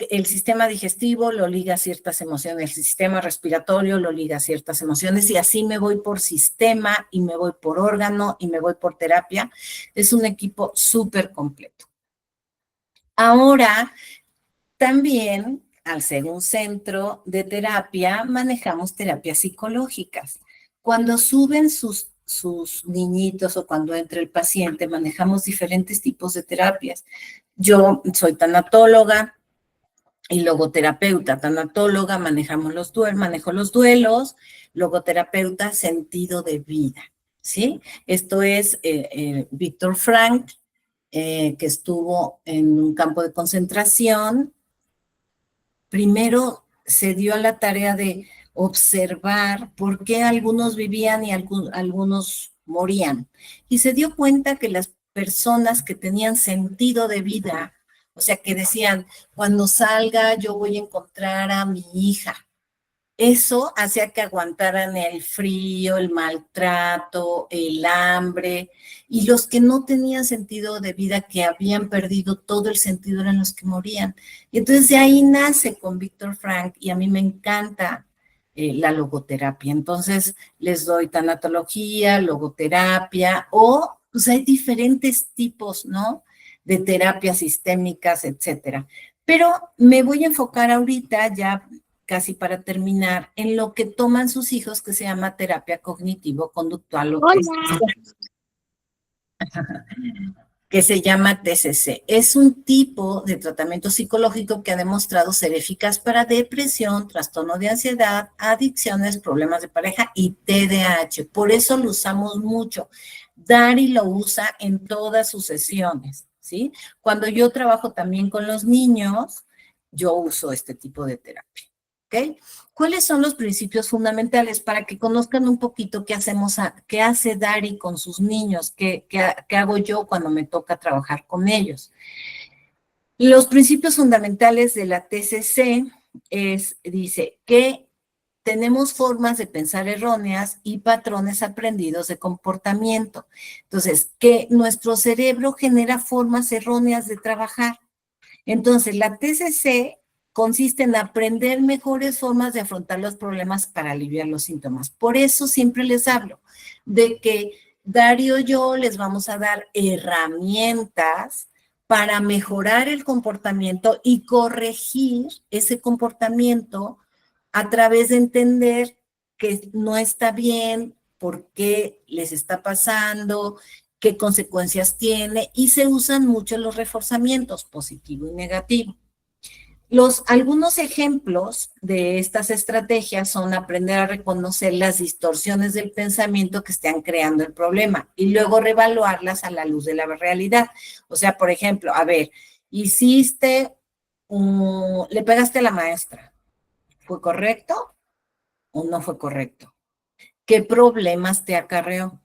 el sistema digestivo lo liga a ciertas emociones, el sistema respiratorio lo liga a ciertas emociones y así me voy por sistema y me voy por órgano y me voy por terapia. Es un equipo súper completo. Ahora, también, al ser un centro de terapia, manejamos terapias psicológicas. Cuando suben sus niñitos o cuando entra el paciente, manejamos diferentes tipos de terapias. Yo soy tanatóloga y logoterapeuta. Tanatóloga, manejo los duelos, logoterapeuta, sentido de vida, ¿sí? Esto es Víctor Frank, que estuvo en un campo de concentración. Primero se dio a la tarea de observar por qué algunos vivían y algunos morían. Y se dio cuenta que las personas que tenían sentido de vida, o sea, que decían, cuando salga yo voy a encontrar a mi hija, eso hacía que aguantaran el frío, el maltrato, el hambre, y los que no tenían sentido de vida, que habían perdido todo el sentido, eran los que morían. Y entonces de ahí nace con Víctor Frank, y a mí me encanta la logoterapia. Entonces les doy tanatología, logoterapia, o pues hay diferentes tipos, ¿no? De terapias sistémicas, etcétera. Pero me voy a enfocar ahorita ya casi para terminar, en lo que toman sus hijos, que se llama terapia cognitivo-conductual, que se llama TCC. Es un tipo de tratamiento psicológico que ha demostrado ser eficaz para depresión, trastorno de ansiedad, adicciones, problemas de pareja y TDAH. Por eso lo usamos mucho. Dari lo usa en todas sus sesiones, ¿sí? Cuando yo trabajo también con los niños, yo uso este tipo de terapia. ¿Ok? ¿Cuáles son los principios fundamentales para que conozcan un poquito qué hace Dari con sus niños, qué hago yo cuando me toca trabajar con ellos? Los principios fundamentales de la TCC dice que tenemos formas de pensar erróneas y patrones aprendidos de comportamiento. Entonces, que nuestro cerebro genera formas erróneas de trabajar. Entonces, la TCC consiste en aprender mejores formas de afrontar los problemas para aliviar los síntomas. Por eso siempre les hablo de que Dario y yo les vamos a dar herramientas para mejorar el comportamiento y corregir ese comportamiento a través de entender que no está bien, por qué les está pasando, qué consecuencias tiene, y se usan mucho los reforzamientos, positivo y negativo. Algunos ejemplos de estas estrategias son aprender a reconocer las distorsiones del pensamiento que están creando el problema y luego reevaluarlas a la luz de la realidad. O sea, por ejemplo, a ver, le pegaste a la maestra, ¿fue correcto o no fue correcto? ¿Qué problemas te acarreó?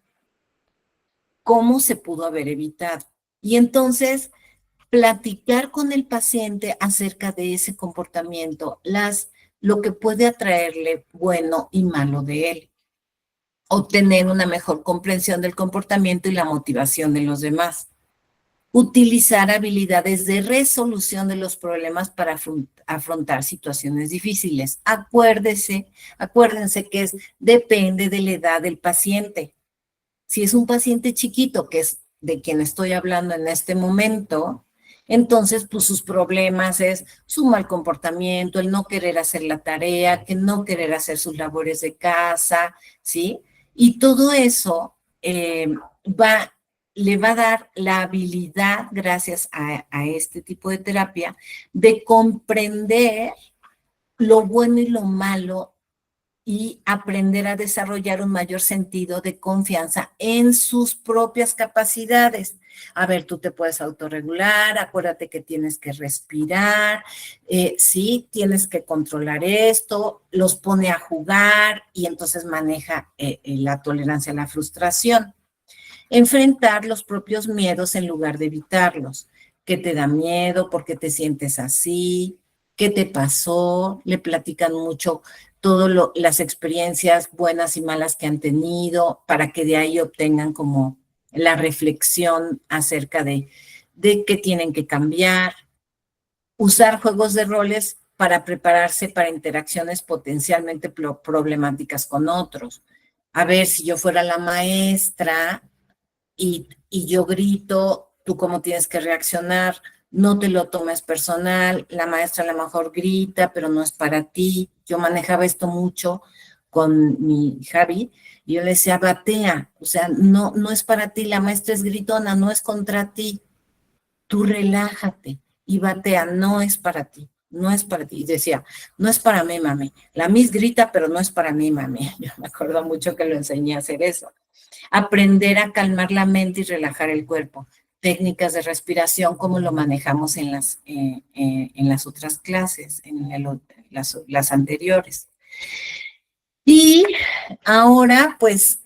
¿Cómo se pudo haber evitado? Y entonces, platicar con el paciente acerca de ese comportamiento, lo que puede atraerle bueno y malo de él. Obtener una mejor comprensión del comportamiento y la motivación de los demás. Utilizar habilidades de resolución de los problemas para afrontar situaciones difíciles. Acuérdense que depende de la edad del paciente. Si es un paciente chiquito, que es de quien estoy hablando en este momento, entonces, pues sus problemas es su mal comportamiento, el no querer hacer la tarea, que no querer hacer sus labores de casa, ¿sí? Y todo eso le va a dar la habilidad, gracias a este tipo de terapia, de comprender lo bueno y lo malo y aprender a desarrollar un mayor sentido de confianza en sus propias capacidades. A ver, tú te puedes autorregular, acuérdate que tienes que respirar, sí, tienes que controlar esto, los pone a jugar y entonces maneja la tolerancia a la frustración. Enfrentar los propios miedos en lugar de evitarlos. ¿Qué te da miedo? ¿Por qué te sientes así? qué te pasó, le platican mucho todas las experiencias buenas y malas que han tenido para que de ahí obtengan como la reflexión acerca de qué tienen que cambiar, usar juegos de roles para prepararse para interacciones potencialmente problemáticas con otros. A ver, si yo fuera la maestra y yo grito, tú cómo tienes que reaccionar, no te lo tomes personal, la maestra a lo mejor grita, pero no es para ti. Yo manejaba esto mucho con mi Javi, y yo le decía, batea, o sea, no es para ti, la maestra es gritona, no es contra ti, tú relájate y batea, no es para ti, no es para ti. Y decía, no es para mí, mami. La Miss grita, pero no es para mí, mami. Yo me acuerdo mucho que lo enseñé a hacer eso. Aprender a calmar la mente y relajar el cuerpo. Técnicas de respiración, como lo manejamos en las otras clases, las anteriores. Y ahora, pues,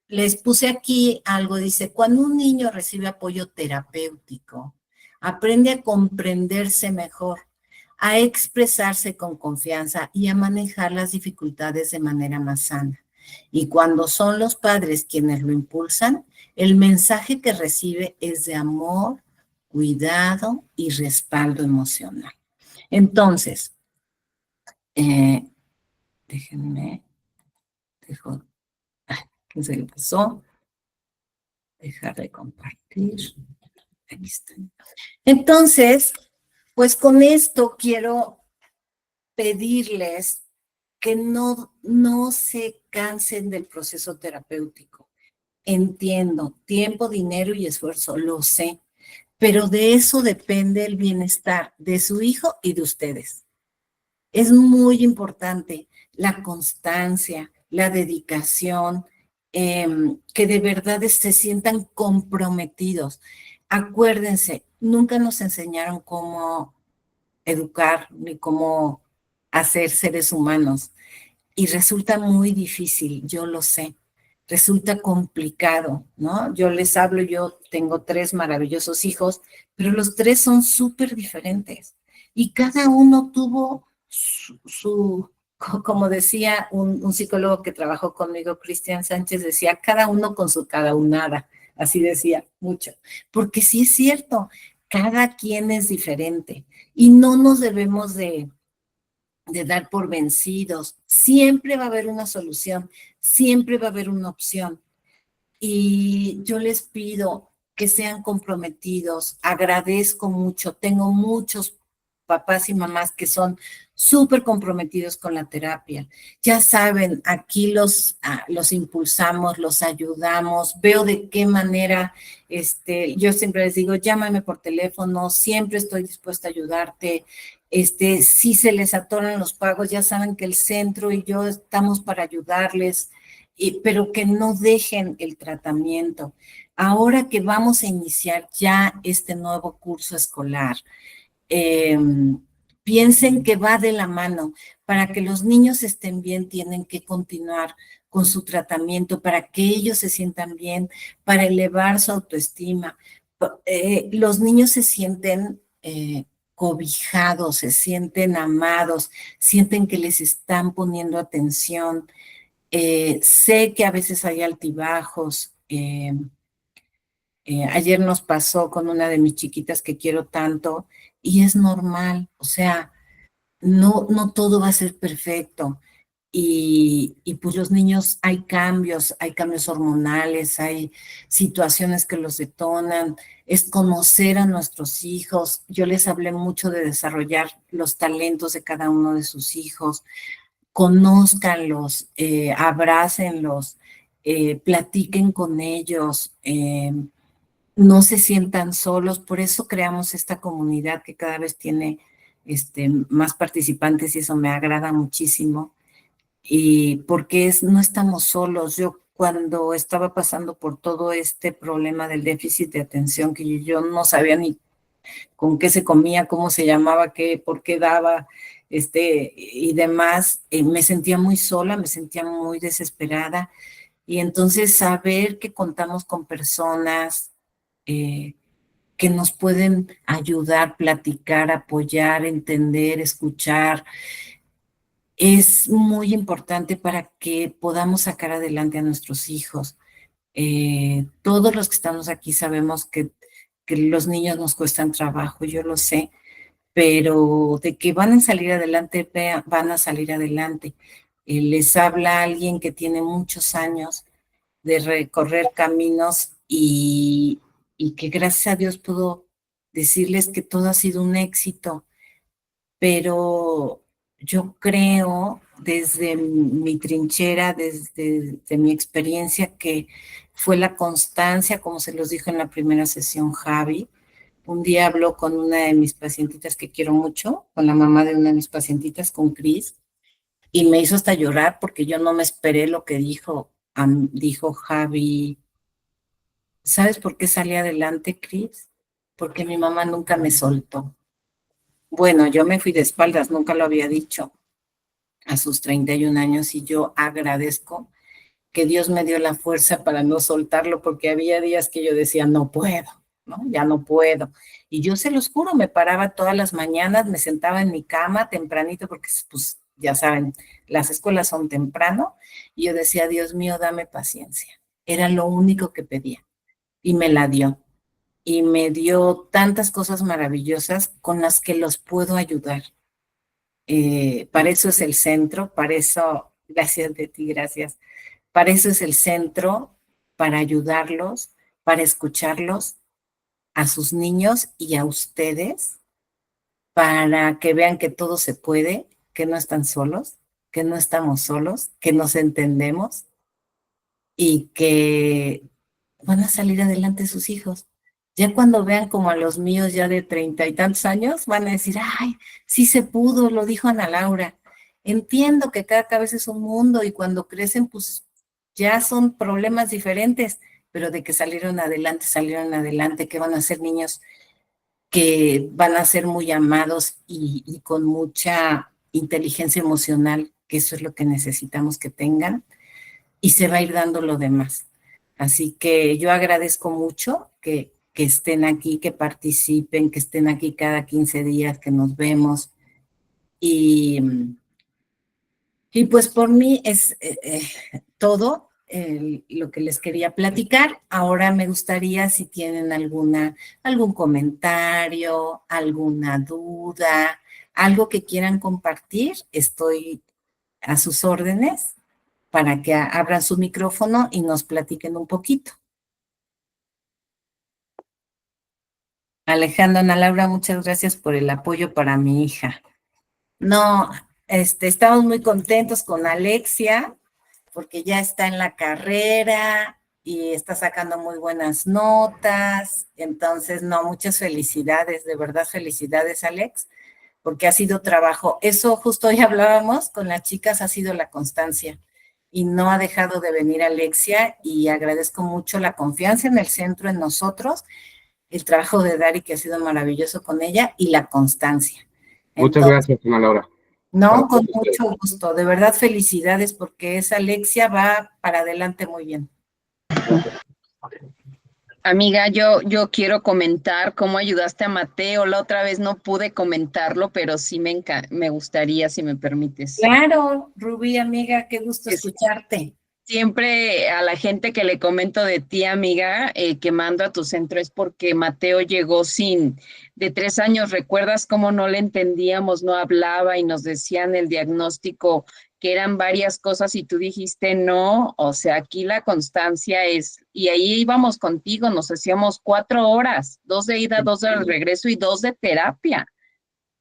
les puse aquí algo, dice, cuando un niño recibe apoyo terapéutico, aprende a comprenderse mejor, a expresarse con confianza y a manejar las dificultades de manera más sana. Y cuando son los padres quienes lo impulsan, el mensaje que recibe es de amor, cuidado y respaldo emocional. Entonces, eh, déjenme, dejo, ¿qué se le pasó? Dejar de compartir. Aquí está. Entonces, pues con esto quiero pedirles que no se cansen del proceso terapéutico. Entiendo, tiempo, dinero y esfuerzo, lo sé, pero de eso depende el bienestar de su hijo y de ustedes. Es muy importante la constancia, la dedicación, que de verdad se sientan comprometidos. Acuérdense, nunca nos enseñaron cómo educar ni cómo hacer seres humanos. Y resulta muy difícil, yo lo sé. Resulta complicado, ¿no? Yo les hablo, yo tengo 3 maravillosos hijos, pero los 3 son súper diferentes. Y cada uno tuvo como decía un psicólogo que trabajó conmigo, Cristian Sánchez, decía, cada uno con su cada unada. Así decía mucho. Porque sí es cierto, cada quien es diferente y no nos debemos de dar por vencidos. Siempre va a haber una solución, siempre va a haber una opción. Y yo les pido que sean comprometidos. Agradezco mucho. Tengo muchos papás y mamás que son súper comprometidos con la terapia. Ya saben, aquí los impulsamos, los ayudamos, veo de qué manera, yo siempre les digo, llámame por teléfono, siempre estoy dispuesta a ayudarte. Si se les atoran los pagos, ya saben que el centro y yo estamos para ayudarles, pero que no dejen el tratamiento. Ahora que vamos a iniciar ya este nuevo curso escolar, eh, piensen que va de la mano. Para que los niños estén bien, tienen que continuar con su tratamiento, para que ellos se sientan bien, para elevar su autoestima. Los niños se sienten cobijados, se sienten amados, sienten que les están poniendo atención. Sé que a veces hay altibajos. Ayer nos pasó con una de mis chiquitas que quiero tanto y es normal, o sea, no todo va a ser perfecto. Y pues los niños hay cambios hormonales, hay situaciones que los detonan, es conocer a nuestros hijos. Yo les hablé mucho de desarrollar los talentos de cada uno de sus hijos, conózcanlos, abrácenlos, platiquen con ellos, no se sientan solos. Por eso creamos esta comunidad que cada vez tiene más participantes y eso me agrada muchísimo. Y porque no estamos solos. Yo cuando estaba pasando por todo este problema del déficit de atención, que yo no sabía ni con qué se comía, cómo se llamaba, qué, por qué daba, y demás, me sentía muy sola, me sentía muy desesperada. Y entonces saber que contamos con personas, eh, que nos pueden ayudar, platicar, apoyar, entender, escuchar. Es muy importante para que podamos sacar adelante a nuestros hijos. Todos los que estamos aquí sabemos que los niños nos cuestan trabajo, yo lo sé, pero de que van a salir adelante, van a salir adelante. Les habla alguien que tiene muchos años de recorrer caminos y que gracias a Dios puedo decirles que todo ha sido un éxito, pero yo creo desde mi trinchera, desde mi experiencia, que fue la constancia, como se los dijo en la primera sesión Javi. Un día habló con una de mis pacientitas que quiero mucho, con la mamá de una de mis pacientitas, con Cris, y me hizo hasta llorar porque yo no me esperé lo que dijo. Dijo Javi, ¿sabes por qué salí adelante, Cris? Porque mi mamá nunca me soltó. Bueno, yo me fui de espaldas, nunca lo había dicho a sus 31 años y yo agradezco que Dios me dio la fuerza para no soltarlo porque había días que yo decía, no puedo, ¿no? Ya no puedo. Y yo se los juro, me paraba todas las mañanas, me sentaba en mi cama tempranito porque, pues, ya saben, las escuelas son temprano y yo decía, Dios mío, dame paciencia. Era lo único que pedía y me la dio. Y me dio tantas cosas maravillosas con las que los puedo ayudar. Para eso es el centro, para eso, gracias de ti, gracias. Para eso es el centro, para ayudarlos, para escucharlos, a sus niños y a ustedes, para que vean que todo se puede, que no están solos, que no estamos solos, que nos entendemos y que van a salir adelante sus hijos. Ya cuando vean como a los míos ya de 30 y tantos años, van a decir, ay, sí se pudo, lo dijo Ana Laura. Entiendo que cada cabeza es un mundo y cuando crecen, pues ya son problemas diferentes, pero de que salieron adelante, que van a ser niños que van a ser muy amados y con mucha inteligencia emocional, que eso es lo que necesitamos que tengan y se va a ir dando lo demás. Así que yo agradezco mucho que estén aquí, que participen, que estén aquí cada 15 días, que nos vemos. Y, y pues por mí es todo lo que les quería platicar. Ahora me gustaría si tienen algún comentario, alguna duda, algo que quieran compartir, estoy a sus órdenes para que abran su micrófono y nos platiquen un poquito. Alejandra, Ana Laura, muchas gracias por el apoyo para mi hija. No, estamos muy contentos con Alexia porque ya está en la carrera y está sacando muy buenas notas. Entonces, no, muchas felicidades, de verdad felicidades, Alex, porque ha sido trabajo. Eso justo hoy hablábamos con las chicas, ha sido la constancia y no ha dejado de venir Alexia y agradezco mucho la confianza en el centro, en nosotros, el trabajo de Dari que ha sido maravilloso con ella y la constancia. Muchas Entonces, gracias, Ana Laura. no, con mucho gusto, de verdad felicidades porque esa Alexia va para adelante muy bien. Amiga, yo quiero comentar cómo ayudaste a Mateo. La otra vez no pude comentarlo, pero sí me gustaría, si me permites. Claro, Rubí, amiga, qué gusto escucharte. Siempre a la gente que le comento de ti, amiga, que mando a tu centro es porque Mateo llegó de 3 años. ¿Recuerdas cómo no le entendíamos, no hablaba y nos decían el diagnóstico que eran varias cosas y tú dijiste no? O sea, aquí la constancia es, y ahí íbamos contigo, nos hacíamos 4 horas, 2 de ida, 2 de regreso y 2 de terapia.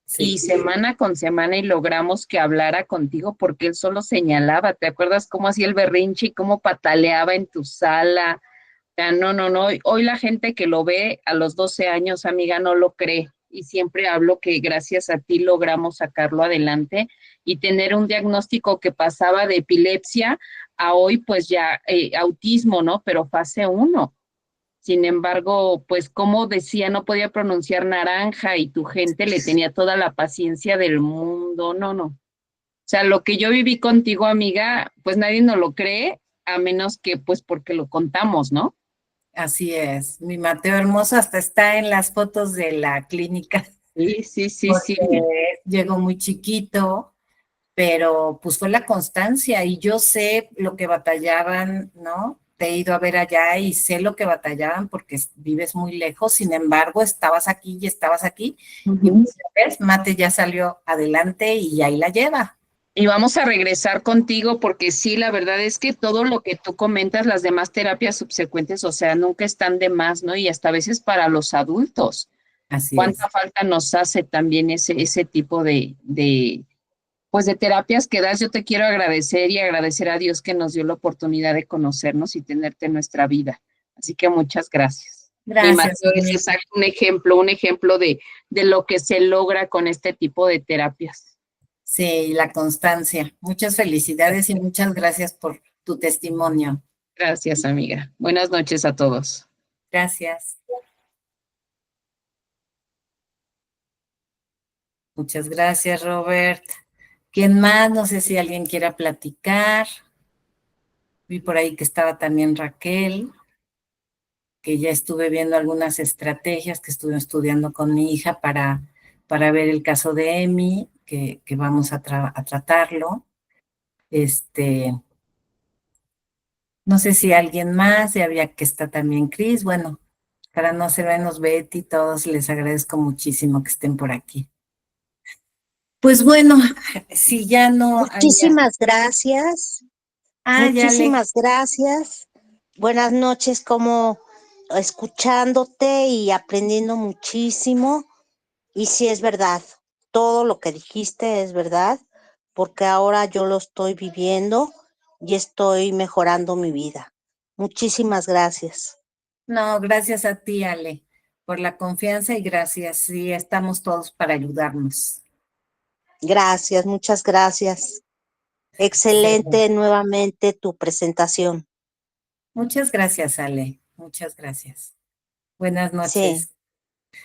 Sí. Y semana con semana y logramos que hablara contigo porque él solo señalaba. ¿Te acuerdas cómo hacía el berrinche y cómo pataleaba en tu sala? O sea, no. Hoy la gente que lo ve a los 12 años, amiga, no lo cree. Y siempre hablo que gracias a ti logramos sacarlo adelante y tener un diagnóstico que pasaba de epilepsia a hoy, pues ya autismo, ¿no? Pero fase 1. Sin embargo, pues como decía, no podía pronunciar naranja y tu gente le tenía toda la paciencia del mundo. No. O sea, lo que yo viví contigo, amiga, pues nadie nos lo cree, a menos que pues porque lo contamos, ¿no? Así es. Mi Mateo hermoso hasta está en las fotos de la clínica, Sí, sí, sí, sí. porque llegó muy chiquito, pero pues fue la constancia y yo sé lo que batallaban, ¿no? Te he ido a ver allá y sé lo que batallaban porque vives muy lejos, sin embargo, estabas aquí y estabas aquí y Ujú. pues, ¿ves? Mate ya salió adelante y ahí la lleva. Y vamos a regresar contigo porque sí, la verdad es que todo lo que tú comentas, las demás terapias subsecuentes, o sea, nunca están de más, ¿no? Y hasta a veces para los adultos, Así cuánta es. falta nos hace también ese tipo pues de terapias que das. Yo te quiero agradecer y agradecer a Dios que nos dio la oportunidad de conocernos y tenerte en nuestra vida. Así que muchas gracias. Mi Gracias, Mateo es Ani. exacto un ejemplo de lo que se logra con este tipo de terapias. Sí, la constancia. Muchas felicidades y muchas gracias por tu testimonio. Gracias, amiga. Buenas noches a todos. Gracias. Muchas gracias, Robert. ¿Quién más? No sé si alguien quiera platicar. Vi por ahí que estaba también Raquel, que ya estuve viendo algunas estrategias que estuve estudiando con mi hija para ver el caso de Emi, que vamos a tratarlo. Este, no sé si alguien más, ya había que está también Cris. Bueno, para no ser menos Betty, todos les agradezco muchísimo que estén por aquí. Pues bueno, si ya no había. Muchísimas gracias, Ah, ya le. muchísimas gracias. Buenas noches, como escuchándote y aprendiendo muchísimo. Y sí es verdad, todo lo que dijiste es verdad, porque ahora yo lo estoy viviendo y estoy mejorando mi vida. Muchísimas gracias. No, gracias a ti, Ale, por la confianza y gracias. Sí, estamos todos para ayudarnos. Gracias, muchas gracias. Sí. Excelente nuevamente tu presentación. Muchas gracias, Ale. Muchas gracias. Buenas Sí, noches.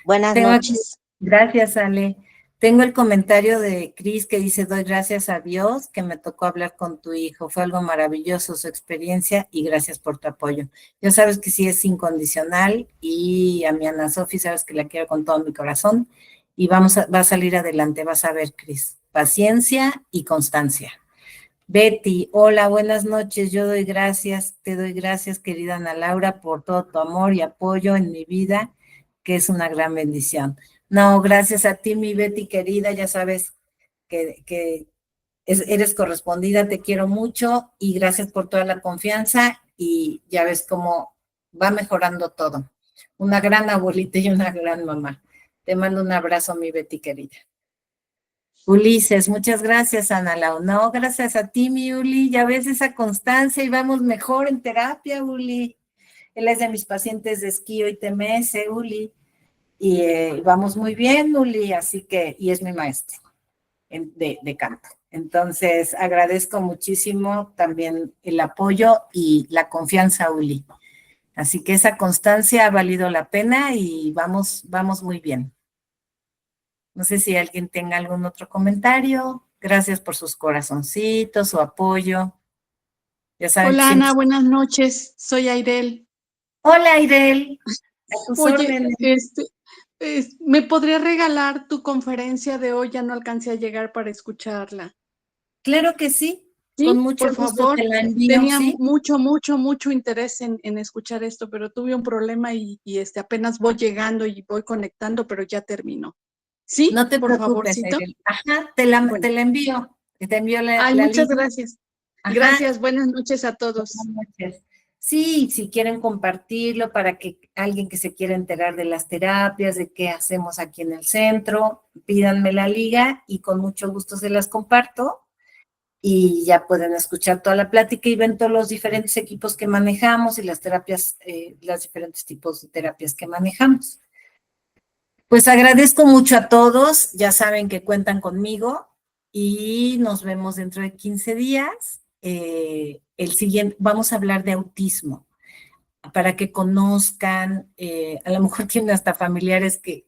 buenas Tengo aquí, noches. gracias, Ale. Tengo el comentario de Cris que dice, doy gracias a Dios que me tocó hablar con tu hijo. Fue algo maravilloso su experiencia y gracias por tu apoyo. Ya sabes que sí es incondicional y a mi Ana Sofi sabes que la quiero con todo mi corazón y va a salir adelante, vas a ver, Cris. Paciencia y constancia. Betty, hola, buenas noches. Yo doy gracias, te doy gracias, querida Ana Laura, por todo tu amor y apoyo en mi vida, que es una gran bendición. No, gracias a ti, mi Betty querida, ya sabes que eres correspondida, te quiero mucho y gracias por toda la confianza y ya ves cómo va mejorando todo. Una gran abuelita y una gran mamá. Te mando un abrazo, mi Betty querida. Ulises, muchas gracias, Ana Lau. No, gracias a ti, mi Uli. Ya ves esa constancia y vamos mejor en terapia, Uli. Él es de mis pacientes de esquí y TMS, Uli. Y vamos muy bien, Uli, así que, y es mi maestro de canto. Entonces, agradezco muchísimo también el apoyo y la confianza, Uli. Así que esa constancia ha valido la pena y vamos muy bien. No sé si alguien tenga algún otro comentario. Gracias por sus corazoncitos, su apoyo. Ya saben que Hola siempre. Ana, buenas noches. Soy Airel. Hola, Airel, a tus Oye, órdenes. ¿me podrías regalar tu conferencia de hoy? Ya no alcancé a llegar para escucharla. Claro que sí, con Sí, mucho por gusto favor. te la envío, Tenía ¿sí? mucho interés en escuchar esto, pero tuve un problema y apenas voy llegando y voy conectando, pero ya terminó. No Sí, te por preocupes, favorcito. Airel. Ajá, te Bueno, la envío. Te envío ay, la muchas línea. gracias. Ajá, Gracias, buenas noches a buenas todos. noches. Sí, si quieren compartirlo para que alguien que se quiera enterar de las terapias, de qué hacemos aquí en el centro, pídanme la liga y con mucho gusto se las comparto. Y ya pueden escuchar toda la plática y ven todos los diferentes equipos que manejamos y las terapias, los diferentes tipos de terapias que manejamos. Pues agradezco mucho a todos, ya saben que cuentan conmigo y nos vemos dentro de 15 días. El siguiente, vamos a hablar de autismo para que conozcan, a lo mejor tienen hasta familiares que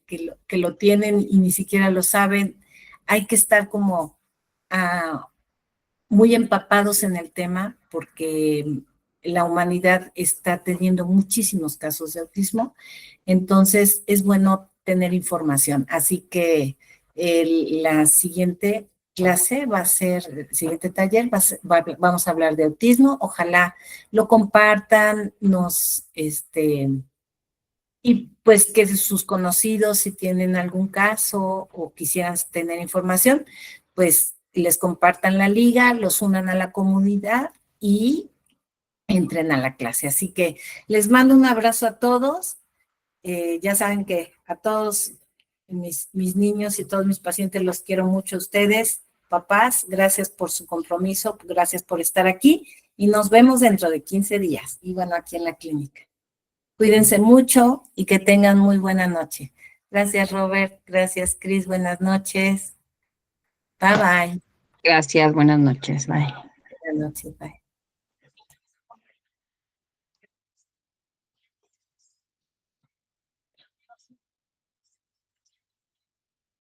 lo tienen y ni siquiera lo saben. Hay que estar como muy empapados en el tema porque la humanidad está teniendo muchísimos casos de autismo, entonces es bueno tener información. Así que la siguiente clase va a ser, el siguiente taller vamos a hablar de autismo. Ojalá lo compartan, y pues que sus conocidos, si tienen algún caso o quisieran tener información, pues les compartan la liga, los unan a la comunidad y entren a la clase. Así que les mando un abrazo a todos. Ya saben que a todos mis niños y todos mis pacientes los quiero mucho a ustedes. Papás, gracias por su compromiso, gracias por estar aquí y nos vemos dentro de 15 días. Y bueno, aquí en la clínica. Cuídense mucho y que tengan muy buena noche. Gracias, Robert. Gracias, Cris. Buenas noches. Bye, bye. Gracias, buenas noches. Bye. Buenas noches. Bye.